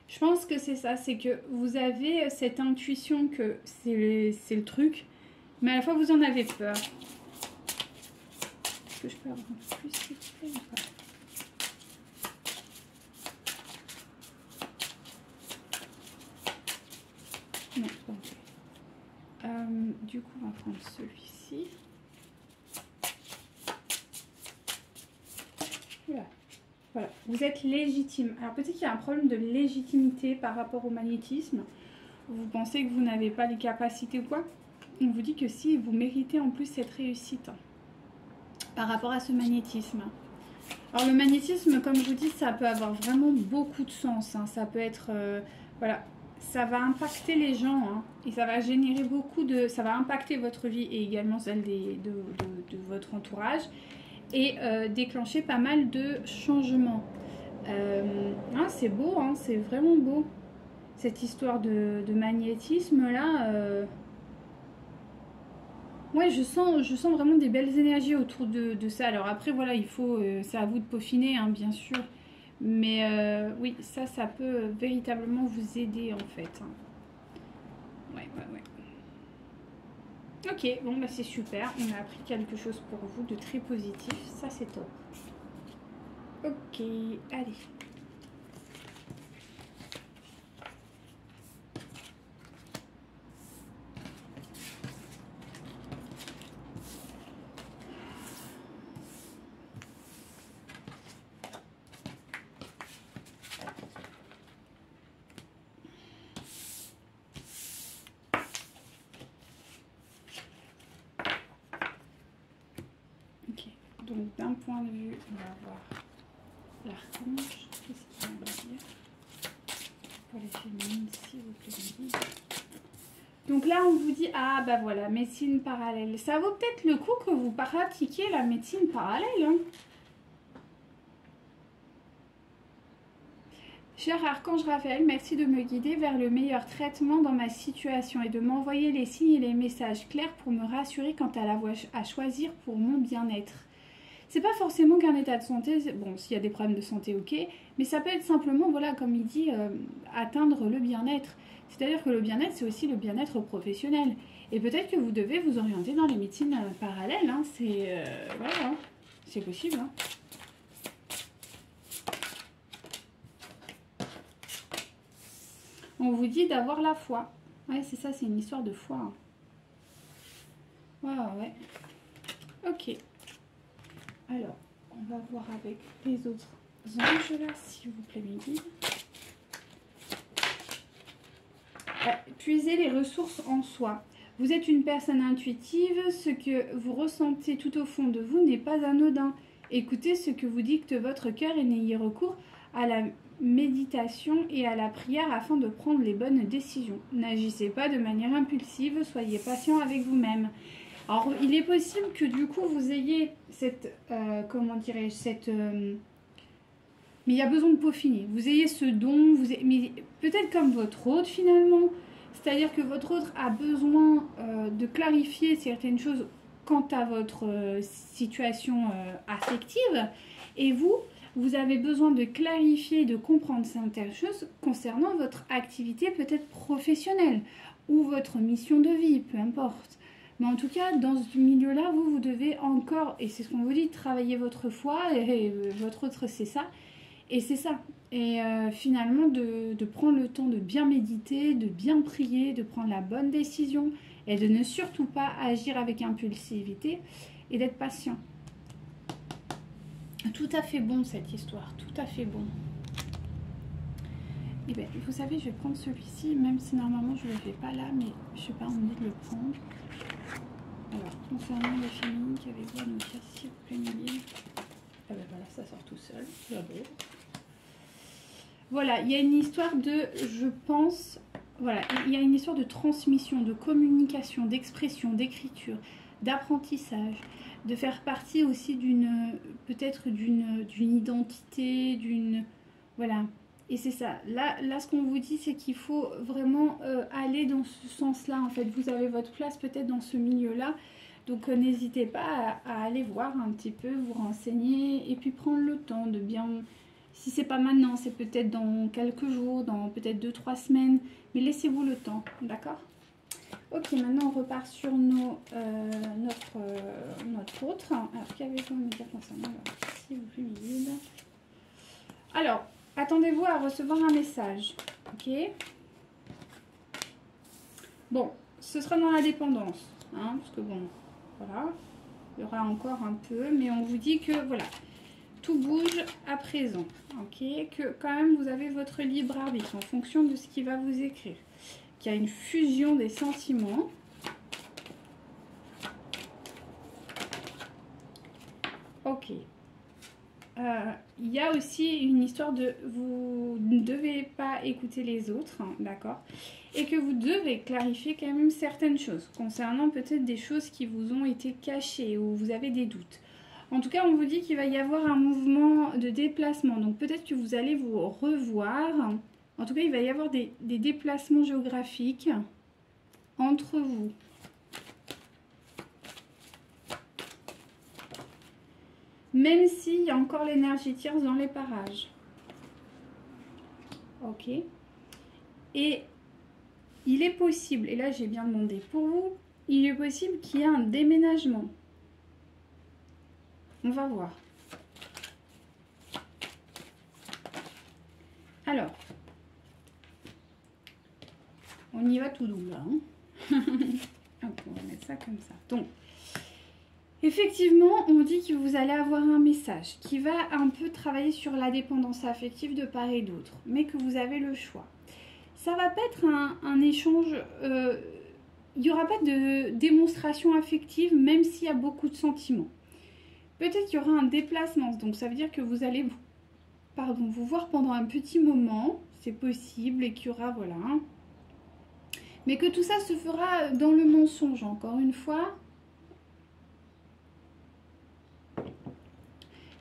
A: Je pense que c'est ça, c'est que vous avez cette intuition que c'est le truc, mais à la fois vous en avez peur. Est-ce que je peux avoir un peu plus s'il vous plaît, ou pas? Non, c'est pas ok. Du coup, on va prendre celui-ci. Voilà. Voilà, vous êtes légitime. Alors peut-être qu'il y a un problème de légitimité par rapport au magnétisme. Vous pensez que vous n'avez pas les capacités ou quoi? On vous dit que si, vous méritez en plus cette réussite par rapport à ce magnétisme. Alors le magnétisme, comme je vous dis, ça peut avoir vraiment beaucoup de sens. Hein. Ça peut être, voilà, ça va impacter les gens hein, et ça va générer beaucoup de... Ça va impacter votre vie et également celle de votre entourage et déclencher pas mal de changements. Ah, c'est beau, hein, c'est vraiment beau. Cette histoire de magnétisme là... Ouais, je sens vraiment des belles énergies autour de ça. Alors après, voilà, il faut, c'est à vous de peaufiner, hein, bien sûr. Mais oui, ça peut véritablement vous aider, en fait. Hein. Ouais. Ok, bon, bah c'est super. On a appris quelque chose pour vous de très positif. Ça, c'est top. Ok, allez. Donc d'un point de vue, on va voir l'archange. Qu'est-ce qu'il va dire pour les féminines, s'il vous plaît. Donc là, on vous dit, ah bah voilà, médecine parallèle. Ça vaut peut-être le coup que vous pratiquiez la médecine parallèle. Hein. Cher Archange Raphaël, merci de me guider vers le meilleur traitement dans ma situation et de m'envoyer les signes et les messages clairs pour me rassurer quant à la voie à choisir pour mon bien-être. C'est pas forcément qu'un état de santé, bon, s'il y a des problèmes de santé, ok, mais ça peut être simplement, voilà, comme il dit, atteindre le bien-être. C'est-à-dire que le bien-être, c'est aussi le bien-être professionnel. Et peut-être que vous devez vous orienter dans les médecines parallèles, hein, c'est voilà, hein, c'est possible. Hein. On vous dit d'avoir la foi. Ouais, c'est ça, c'est une histoire de foi. Hein. Ouais. Ok. Alors, on va voir avec les autres anges là, s'il vous plaît, mes guides. Puisez les ressources en soi. Vous êtes une personne intuitive, ce que vous ressentez tout au fond de vous n'est pas anodin. Écoutez ce que vous dicte votre cœur et n'ayez recours à la méditation et à la prière afin de prendre les bonnes décisions. N'agissez pas de manière impulsive, soyez patient avec vous-même. Alors, il est possible que du coup, vous ayez cette, comment dirais-je, cette... mais il y a besoin de peaufiner. Vous ayez ce don, mais peut-être comme votre hôte finalement. C'est-à-dire que votre hôte a besoin de clarifier certaines choses quant à votre situation affective. Et vous avez besoin de clarifier, de comprendre certaines choses concernant votre activité peut-être professionnelle ou votre mission de vie, peu importe. Mais en tout cas, dans ce milieu-là, vous devez encore, et c'est ce qu'on vous dit, travailler votre foi, et votre autre, c'est ça. Et c'est ça. Et finalement, de prendre le temps de bien méditer, de bien prier, de prendre la bonne décision, et de ne surtout pas agir avec impulsivité, et d'être patient. Tout à fait bon, cette histoire, tout à fait bon. Et bien, vous savez, je vais prendre celui-ci, même si normalement je ne le fais pas là, mais je sais pas, on me dit de le prendre. Alors, concernant les féminines qui avaient besoin de dire s'il vous plaît, Méline. Ah ben voilà, ça sort tout seul. J'adore. Voilà, il y a une histoire de, je pense, voilà, il y a une histoire de transmission, de communication, d'expression, d'écriture, d'apprentissage, de faire partie aussi d'une, peut-être d'une identité, d'une, voilà. Et c'est ça. Là, ce qu'on vous dit, c'est qu'il faut vraiment aller dans ce sens-là. En fait, vous avez votre place peut-être dans ce milieu-là. Donc, n'hésitez pas à aller voir un petit peu, vous renseigner et puis prendre le temps de bien Si c'est pas maintenant, c'est peut-être dans quelques jours, dans peut-être 2-3 semaines. Mais laissez-vous le temps, d'accord? Ok, maintenant on repart sur notre autre. Alors, qu'avez-vous à me dire concernant si vous fluide? Alors, attendez-vous à recevoir un message, ok? Bon, ce sera dans la dépendance, hein, parce que bon, voilà, il y aura encore un peu, mais on vous dit que voilà, tout bouge à présent, ok? Que quand même vous avez votre libre arbitre en fonction de ce qu'il va vous écrire, qu'il y a une fusion des sentiments. Ok. Il y a aussi une histoire de vous ne devez pas écouter les autres, hein, d'accord? Et que vous devez clarifier quand même certaines choses concernant peut-être des choses qui vous ont été cachées ou vous avez des doutes. En tout cas, on vous dit qu'il va y avoir un mouvement de déplacement. Donc peut-être que vous allez vous revoir. En tout cas, il va y avoir des déplacements géographiques entre vous. Même s'il y a encore l'énergie tierce dans les parages. Ok. Et il est possible, et là j'ai bien demandé pour vous, il est possible qu'il y ait un déménagement. On va voir. Alors, on y va tout doux là. Hein. Hop, on va mettre ça comme ça. Donc, effectivement, on dit que vous allez avoir un message qui va un peu travailler sur la dépendance affective de part et d'autre, mais que vous avez le choix. Ça va pas être un échange, il n'y aura pas de démonstration affective, même s'il y a beaucoup de sentiments. Peut-être qu'il y aura un déplacement, donc ça veut dire que vous allez vous voir pendant un petit moment, c'est possible, et qu'il y aura, voilà. Mais que tout ça se fera dans le mensonge, encore une fois.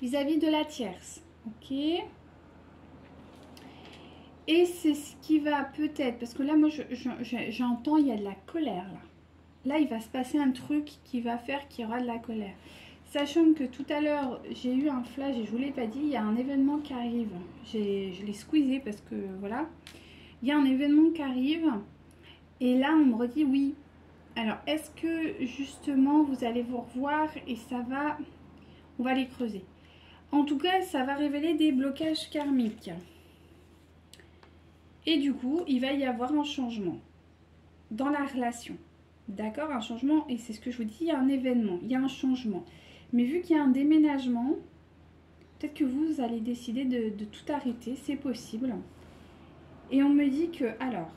A: Vis-à-vis de la tierce, ok? Et c'est ce qui va peut-être, parce que là, moi, j'entends, il y a de la colère, là. Là, il va se passer un truc qui va faire qu'il y aura de la colère. Sachant que tout à l'heure, j'ai eu un flash et je ne vous l'ai pas dit, il y a un événement qui arrive. Je l'ai squeezé parce que, voilà. Il y a un événement qui arrive. Et là, on me redit oui. Alors, est-ce que, justement, vous allez vous revoir et ça va... On va les creuser. En tout cas, ça va révéler des blocages karmiques. Et du coup, il va y avoir un changement dans la relation. D'accord? Un changement, et c'est ce que je vous dis, il y a un événement, il y a un changement. Mais vu qu'il y a un déménagement, peut-être que vous allez décider de tout arrêter, c'est possible. Et on me dit que, alors...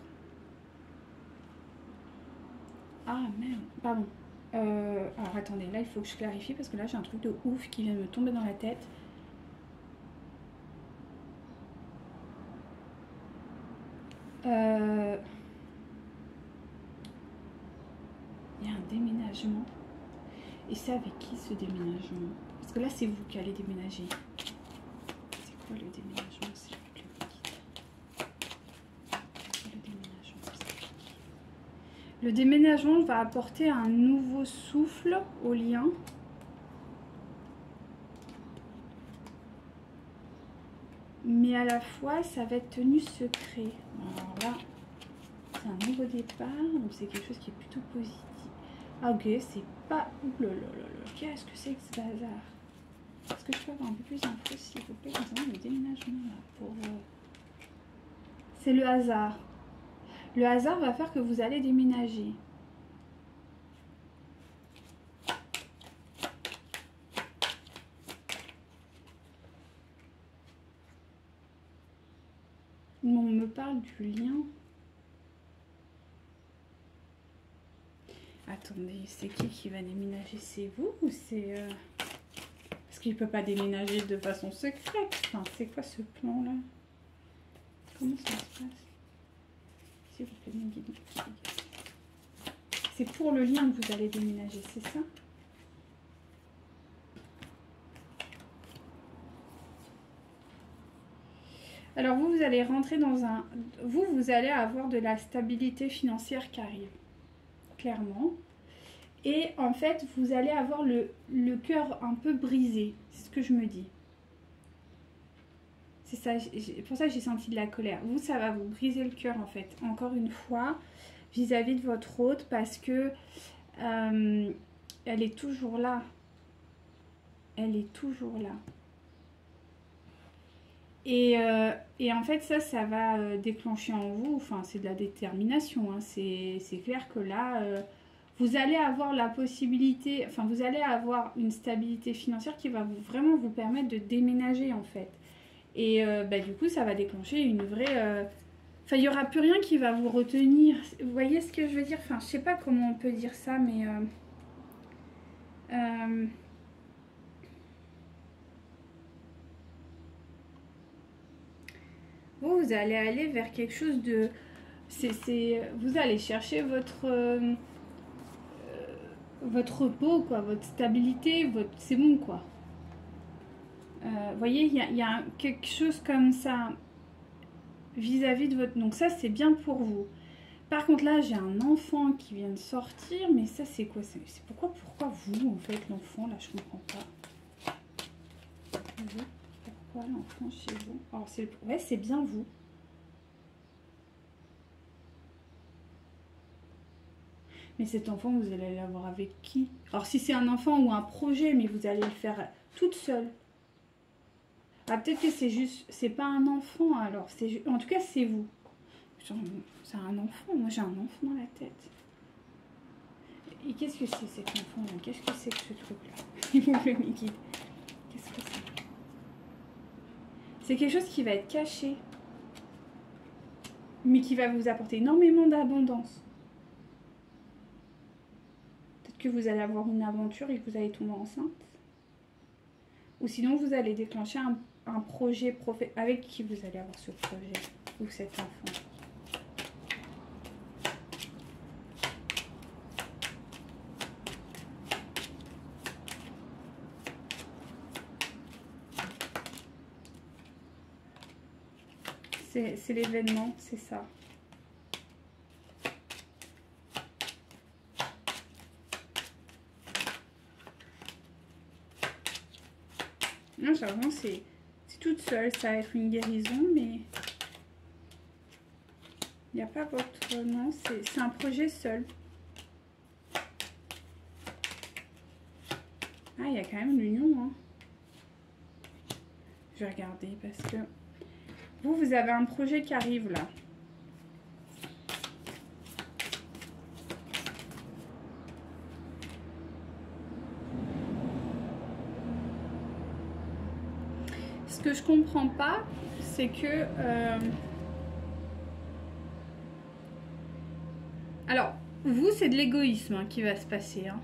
A: Ah merde, pardon. Alors attendez, là il faut que je clarifie parce que là j'ai un truc de ouf qui vient de me tomber dans la tête. Il y a un déménagement. Et c'est avec qui ce déménagement? Parce que là c'est vous qui allez déménager. C'est quoi le déménagement? C'est le déménagement. Le déménagement va apporter un nouveau souffle au lien. Mais à la fois, ça va être tenu secret. Alors là, c'est un nouveau départ, donc c'est quelque chose qui est plutôt positif. Ah ok, c'est pas... Qu'est-ce que c'est que ce bazar? Est-ce que je peux avoir un peu plus d'infos, s'il vous plaît, concernant le déménagement là, pour... C'est le hasard. Le hasard va faire que vous allez déménager. On me parle du lien. Attendez, c'est qui va déménager? C'est vous ou c'est... Parce qu'il ne peut pas déménager de façon secrète. Enfin, c'est quoi ce plan-là? Comment ça se passe? S'il vous plaît, me guider. C'est pour le lien que vous allez déménager, c'est ça? Alors vous allez rentrer dans un... Vous allez avoir de la stabilité financière qui arrive, clairement. Et en fait, vous allez avoir le cœur un peu brisé, c'est ce que je me dis. C'est ça, pour ça que j'ai senti de la colère. Vous, ça va vous briser le cœur en fait, encore une fois, vis-à-vis de votre hôte, parce que elle est toujours là. Elle est toujours là. Et en fait, ça va déclencher en vous, enfin, c'est de la détermination. Hein, c'est clair que là, vous allez avoir la possibilité, enfin, vous allez avoir une stabilité financière qui va vraiment vous permettre de déménager, en fait. Et du coup, ça va déclencher une vraie... Enfin, il n'y aura plus rien qui va vous retenir. Vous voyez ce que je veux dire? Enfin, je sais pas comment on peut dire ça, mais... vous allez aller vers quelque chose de... vous allez chercher votre repos, quoi, votre stabilité, c'est bon, quoi. Vous voyez, il y a quelque chose comme ça vis-à-vis de votre... Donc ça, c'est bien pour vous. Par contre, là, j'ai un enfant qui vient de sortir, mais ça, c'est quoi? C'est pourquoi vous, en fait, l'enfant, là, je comprends pas. Pourquoi l'enfant chez vous? Alors, ouais, c'est bien vous. Mais cet enfant, vous allez l'avoir avec qui? Alors, si c'est un enfant ou un projet, mais vous allez le faire toute seule. Ah, peut-être que c'est juste... C'est pas un enfant, alors. En tout cas, c'est vous. C'est un enfant. Moi, j'ai un enfant dans la tête. Et qu'est-ce que c'est, cet enfant-là? Qu'est-ce que c'est que ce truc-là? Il vous le guide. Qu'est-ce que c'est? C'est quelque chose qui va être caché. Mais qui va vous apporter énormément d'abondance. Peut-être que vous allez avoir une aventure et que vous allez tomber enceinte. Ou sinon, vous allez déclencher un projet avec qui vous allez avoir ce projet ou cet enfant. C'est l'événement, c'est ça. Non, vraiment, c'est toute seule. Ça va être une guérison, mais il n'y a pas votre... Non, c'est un projet seul. Ah, il y a quand même l'union, hein. Je vais regarder parce que... Vous avez un projet qui arrive, là. Ce que je comprends pas, c'est que... Alors, vous, c'est de l'égoïsme hein, qui va se passer. Hein.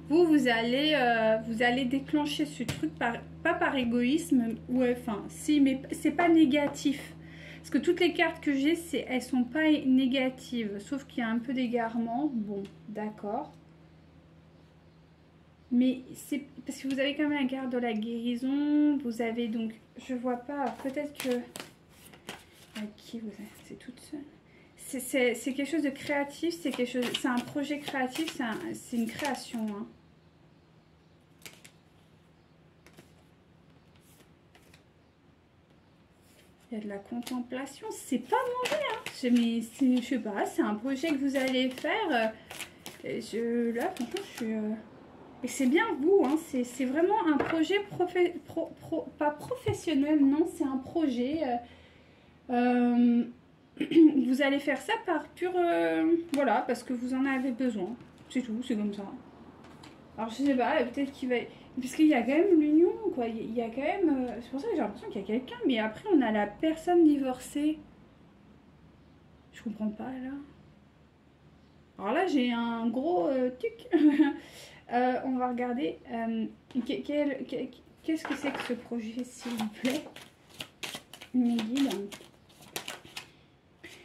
A: Vous allez déclencher ce truc, pas par égoïsme, ouais, enfin, si, mais c'est pas négatif. Parce que toutes les cartes que j'ai, elles sont pas négatives, sauf qu'il y a un peu d'égarement. Bon, d'accord. Mais c'est parce que vous avez quand même la carte de la guérison. Vous avez donc, je vois pas, peut-être que... Avec qui vous êtes? C'est toute seule. C'est quelque chose de créatif, c'est un projet créatif, c'est une création. Hein. Il y a de la contemplation, c'est pas mauvais. Hein. Mais je sais pas, c'est un projet que vous allez faire. Là, franchement, je suis... Et c'est bien vous, hein, c'est vraiment un projet pas professionnel, non, c'est un projet... vous allez faire ça par pur... voilà, parce que vous en avez besoin. C'est tout, c'est comme ça. Alors, je sais pas, peut-être qu'il va... Parce qu'il y a quand même l'union, quoi. Il y a quand même... c'est pour ça que j'ai l'impression qu'il y a quelqu'un. Mais après, on a la personne divorcée. Je comprends pas, là. Alors là, j'ai un gros tic. On va regarder. Qu'est-ce que c'est que ce projet, s'il vous plaît? Mes guides.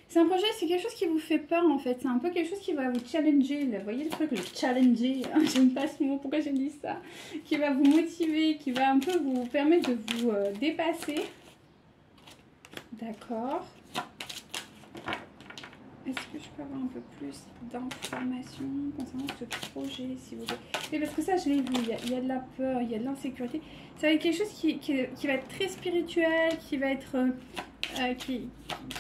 A: C'est un projet, c'est quelque chose qui vous fait peur en fait. C'est un peu quelque chose qui va vous challenger. Là. Vous voyez le truc, le challenger. J'aime pas ce mot, pourquoi j'ai dit ça? Qui va vous motiver, qui va un peu vous permettre de vous dépasser. D'accord. Est-ce que je peux avoir un peu plus d'informations concernant ce projet, s'il vous plaît? Mais parce que ça, je l'ai vu, il y a de la peur, il y a de l'insécurité. Ça va être quelque chose qui va être très spirituel, qui va être... qui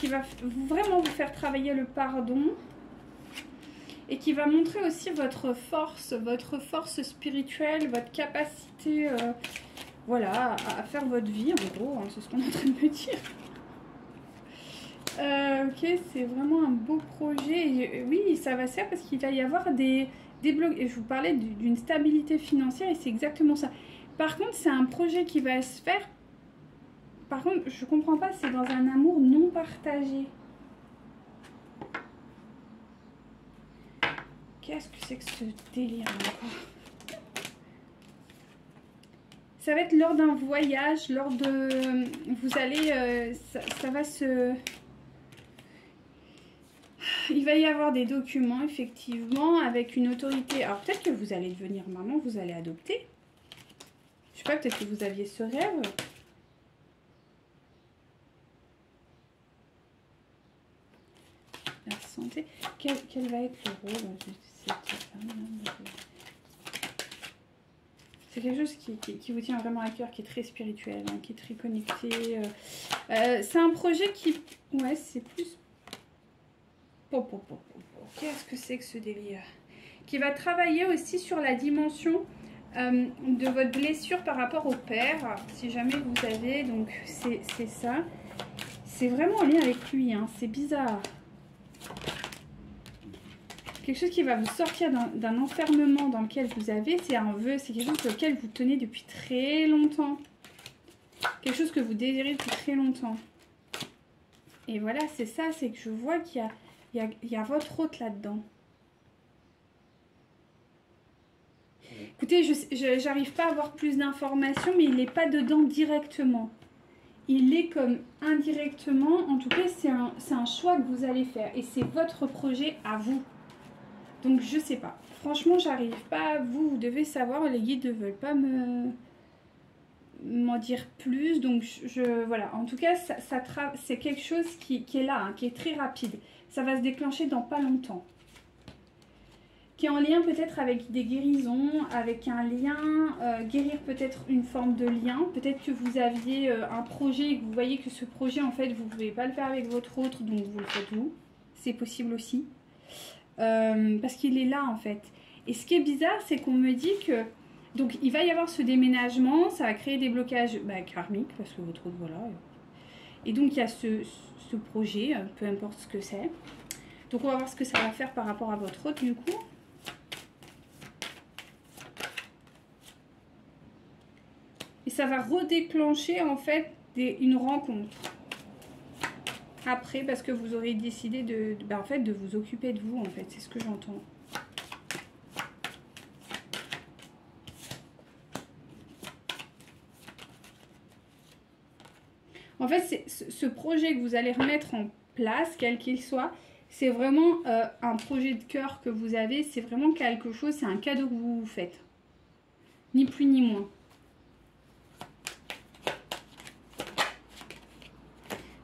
A: va vraiment vous faire travailler le pardon. Et qui va montrer aussi votre force spirituelle, votre capacité voilà, à faire votre vie, en gros, hein, c'est ce qu'on est en train de me dire. Ok, c'est vraiment un beau projet. Et, oui, ça va se faire parce qu'il va y avoir des blocs. Et je vous parlais d'une stabilité financière et c'est exactement ça. Par contre, c'est un projet qui va se faire. Par contre, je comprends pas, c'est dans un amour non partagé. Qu'est-ce que c'est que ce délire encore? Ça va être lors d'un voyage, lors de... Vous allez... ça va se... Il va y avoir des documents, effectivement, avec une autorité. Alors, peut-être que vous allez devenir maman, vous allez adopter. Je sais pas, peut-être que vous aviez ce rêve. La santé. Quel va être le rôle de cette femme? C'est quelque chose qui vous tient vraiment à cœur, qui est très spirituel, hein, qui est très connecté. C'est un projet qui... Ouais, c'est plus... Qu'est-ce que c'est que ce délire? Qui va travailler aussi sur la dimension de votre blessure par rapport au père. Si jamais vous avez... Donc, c'est ça. C'est vraiment en lien avec lui, hein, c'est bizarre. Quelque chose qui va vous sortir d'un enfermement dans lequel vous avez, c'est un vœu, c'est quelque chose sur lequel vous tenez depuis très longtemps. Quelque chose que vous désirez depuis très longtemps. Et voilà, c'est ça, c'est que je vois qu'il y a votre hôte là-dedans. Écoutez, j'arrive pas à avoir plus d'informations, mais il n'est pas dedans directement. Il est comme indirectement, en tout cas, c'est un choix que vous allez faire. Et c'est votre projet à vous. Donc, je sais pas. Franchement, j'arrive pas. Vous devez savoir, les guides ne veulent pas m'en dire plus. Donc, voilà. En tout cas, c'est quelque chose qui est là, hein, qui est très rapide. Ça va se déclencher dans pas longtemps. Qui est en lien peut-être avec des guérisons, avec un lien, guérir peut-être une forme de lien. Peut-être que vous aviez un projet et que vous voyez que ce projet, en fait, vous ne pouvez pas le faire avec votre autre, donc vous le faites vous. C'est possible aussi. Parce qu'il est là en fait. Et ce qui est bizarre, c'est qu'on me dit que donc il va y avoir ce déménagement, ça va créer des blocages karmiques parce que votre autre, voilà. Et donc il y a ce projet, peu importe ce que c'est. Donc on va voir ce que ça va faire par rapport à votre autre du coup. Et ça va redéclencher en fait une rencontre. Après, parce que vous aurez décidé en fait, de vous occuper de vous, en fait. C'est ce que j'entends. En fait, c'est ce projet que vous allez remettre en place, quel qu'il soit, c'est vraiment un projet de cœur que vous avez. C'est vraiment quelque chose, c'est un cadeau que vous vous faites. Ni plus ni moins.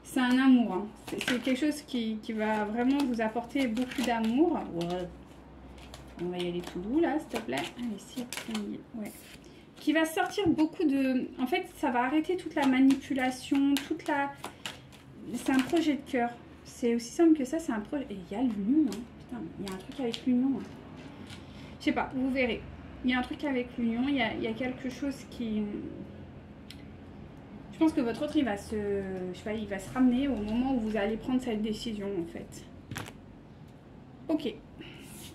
A: C'est un amour, hein. C'est quelque chose qui va vraiment vous apporter beaucoup d'amour. Ouais. On va y aller tout doux là, s'il te plaît. Allez, si, ouais. Qui va sortir beaucoup de... En fait, ça va arrêter toute la manipulation, toute la... C'est un projet de cœur. C'est aussi simple que ça, c'est un projet... Et il y a l'union, hein. Putain, il y a un truc avec l'union. Hein. Je sais pas, vous verrez. Il y a un truc avec l'union, il y a quelque chose qui... Je pense que votre autre, il va se ramener au moment où vous allez prendre cette décision, en fait. Ok.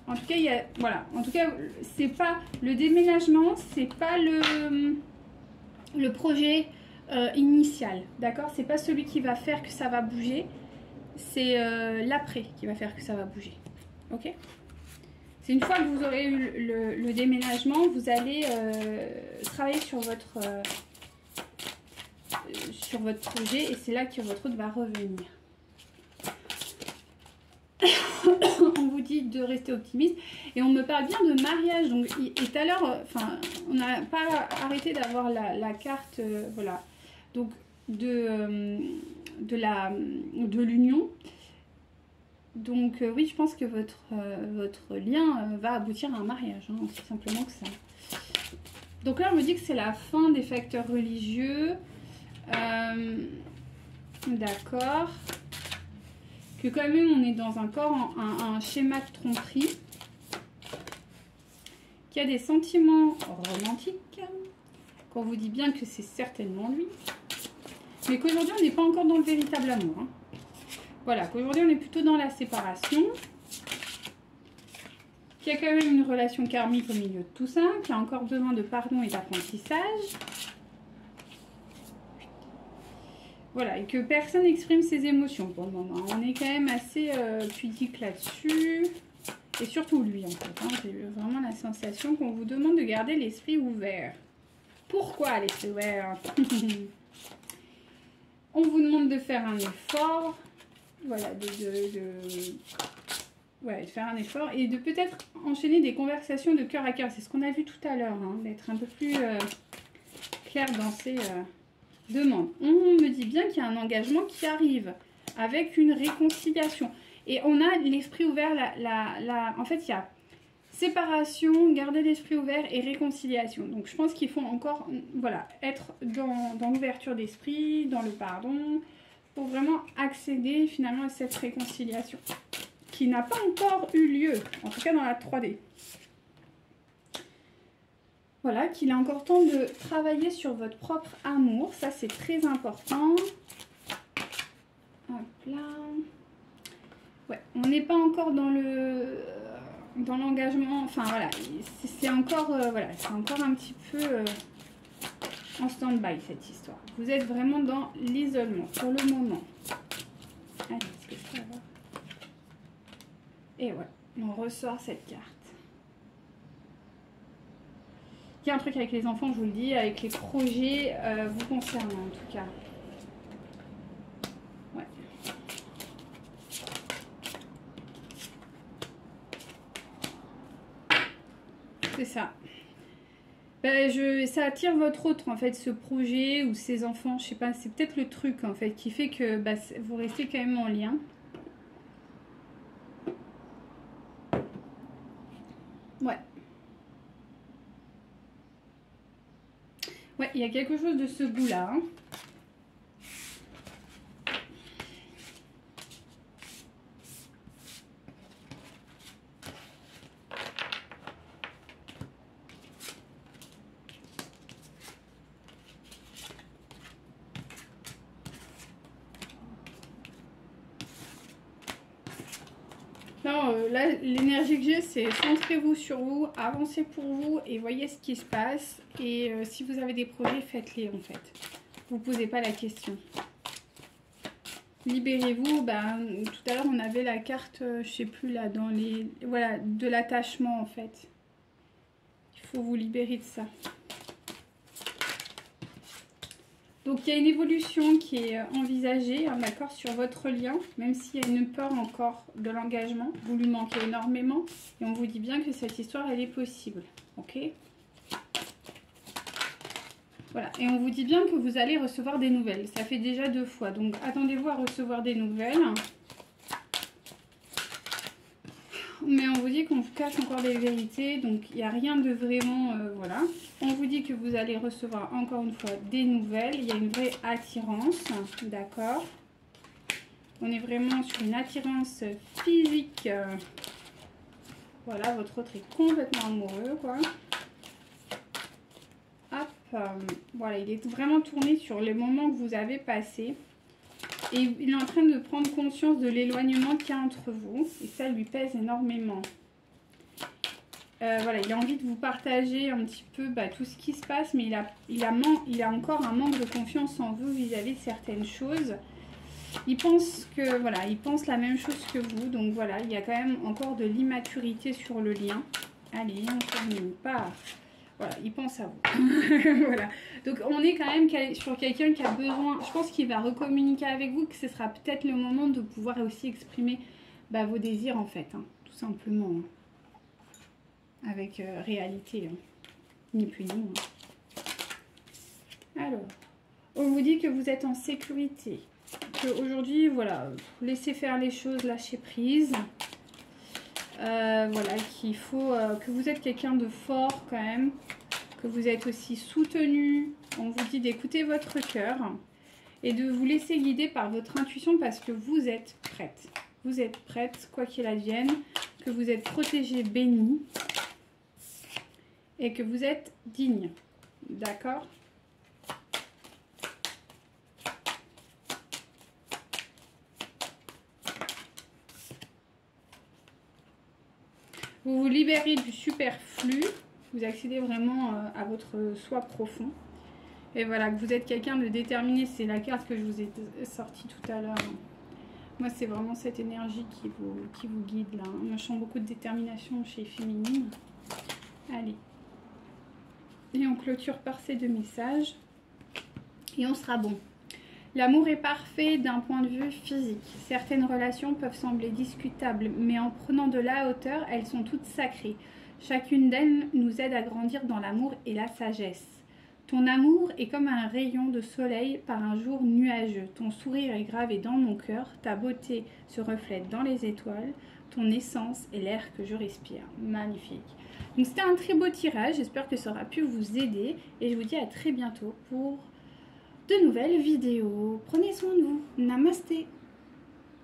A: En tout cas, voilà. En tout cas, c'est pas le déménagement, c'est pas le projet initial, d'accord? C'est pas celui qui va faire que ça va bouger, c'est l'après qui va faire que ça va bouger, ok? C'est une fois que vous aurez eu le déménagement, vous allez travailler sur votre projet et c'est là que votre autre va revenir. On vous dit de rester optimiste et on me parle bien de mariage. Donc, et tout à l'heure, enfin, on n'a pas arrêté d'avoir la carte, voilà, donc de l'union. Donc oui, je pense que votre lien va aboutir à un mariage, hein, aussi simplement que ça. Donc là, on me dit que c'est la fin des facteurs religieux. D'accord. Que quand même, on est dans un schéma de tromperie. Qu'il y a des sentiments romantiques. Qu'on vous dit bien que c'est certainement lui. Mais qu'aujourd'hui, on n'est pas encore dans le véritable amour. Hein. Voilà, qu'aujourd'hui, on est plutôt dans la séparation. Qu'il y a quand même une relation karmique au milieu de tout ça. Qu'il y a encore besoin de pardon et d'apprentissage. Voilà, et que personne n'exprime ses émotions pour le moment. On est quand même assez pudique là-dessus. Et surtout lui, en fait. Hein. J'ai vraiment la sensation qu'on vous demande de garder l'esprit ouvert. Pourquoi l'esprit ouvert? On vous demande de faire un effort. Voilà, de faire un effort. Et de peut-être enchaîner des conversations de cœur à cœur. C'est ce qu'on a vu tout à l'heure. Hein, d'être un peu plus clair dans ces... demande. On me dit bien qu'il y a un engagement qui arrive avec une réconciliation. Et on a l'esprit ouvert, en fait, il y a séparation, garder l'esprit ouvert et réconciliation. Donc, je pense qu'il faut encore, voilà, être dans l'ouverture d'esprit, dans le pardon, pour vraiment accéder finalement à cette réconciliation qui n'a pas encore eu lieu, en tout cas dans la 3D. Voilà, qu'il est encore temps de travailler sur votre propre amour. Ça, c'est très important. Hop là. Ouais, on n'est pas encore dans l'engagement. Enfin, voilà, c'est encore, voilà, c'est encore un petit peu en stand-by, cette histoire. Vous êtes vraiment dans l'isolement pour le moment. Allez, est-ce que ça va? Et ouais, on ressort cette carte. Il y a un truc avec les enfants, je vous le dis, avec les projets vous concernant en tout cas. Ouais. C'est ça. Ben, ça attire votre autre en fait, ce projet ou ces enfants, je sais pas, c'est peut-être le truc en fait qui fait que vous restez quand même en lien. Ouais. Ouais, il y a quelque chose de ce goût-là. Hein. Non, là, l'énergie que j'ai, c'est centrez-vous sur vous, avancez pour vous et voyez ce qui se passe. Et si vous avez des projets, faites-les en fait. Vous ne posez pas la question. Libérez-vous. Ben, tout à l'heure, on avait la carte, je sais plus là, dans les... Voilà, de l'attachement en fait. Il faut vous libérer de ça. Donc, il y a une évolution qui est envisagée, hein, d'accord, sur votre lien, même s'il y a une peur encore de l'engagement. Vous lui manquez énormément. Et on vous dit bien que cette histoire, elle est possible. Ok ? Voilà. Et on vous dit bien que vous allez recevoir des nouvelles. Ça fait déjà 2 fois. Donc, attendez-vous à recevoir des nouvelles. Mais on vous dit qu'on vous cache encore des vérités, donc il n'y a rien de vraiment... voilà. On vous dit que vous allez recevoir encore une fois des nouvelles. Il y a une vraie attirance, d'accord. On est vraiment sur une attirance physique. Voilà, votre autre est complètement amoureux, quoi. Hop, voilà, il est vraiment tourné sur les moments que vous avez passés. Et il est en train de prendre conscience de l'éloignement qu'il y a entre vous. Et ça lui pèse énormément. Voilà, il a envie de vous partager un petit peu tout ce qui se passe. Mais il a encore un manque de confiance en vous vis-à-vis de certaines choses. Il pense que, voilà, il pense la même chose que vous. Donc voilà, il y a quand même encore de l'immaturité sur le lien. Allez, on termine par... Voilà, il pense à vous. Voilà. Donc, on est quand même sur quelqu'un qui a besoin... Je pense qu'il va recommuniquer avec vous, que ce sera peut-être le moment de pouvoir aussi exprimer vos désirs, en fait. Hein, tout simplement. Hein. Avec réalité. Hein. Ni plus ni moins. Alors, on vous dit que vous êtes en sécurité. qu'aujourd'hui, voilà, laissez faire les choses, lâchez prise. Voilà, qu'il faut que vous êtes quelqu'un de fort quand même, que vous êtes aussi soutenu. On vous dit d'écouter votre cœur et de vous laisser guider par votre intuition parce que vous êtes prête. Vous êtes prête, quoi qu'il advienne, que vous êtes protégée, bénie et que vous êtes digne. D'accord ? Vous vous libérez du superflu, vous accédez vraiment à votre soi profond. Et voilà, que vous êtes quelqu'un de déterminé, c'est la carte que je vous ai sortie tout à l'heure. Moi, c'est vraiment cette énergie qui vous guide là. Moi, je sens beaucoup de détermination chez Féminine. Allez. Et on clôture par ces deux messages. Et on sera bon. L'amour est parfait d'un point de vue physique. Certaines relations peuvent sembler discutables, mais en prenant de la hauteur, elles sont toutes sacrées. Chacune d'elles nous aide à grandir dans l'amour et la sagesse. Ton amour est comme un rayon de soleil par un jour nuageux. Ton sourire est gravé dans mon cœur, ta beauté se reflète dans les étoiles, ton essence est l'air que je respire. Magnifique. Donc c'était un très beau tirage, j'espère que ça aura pu vous aider et je vous dis à très bientôt pour de nouvelles vidéos. Prenez soin de vous. Namasté.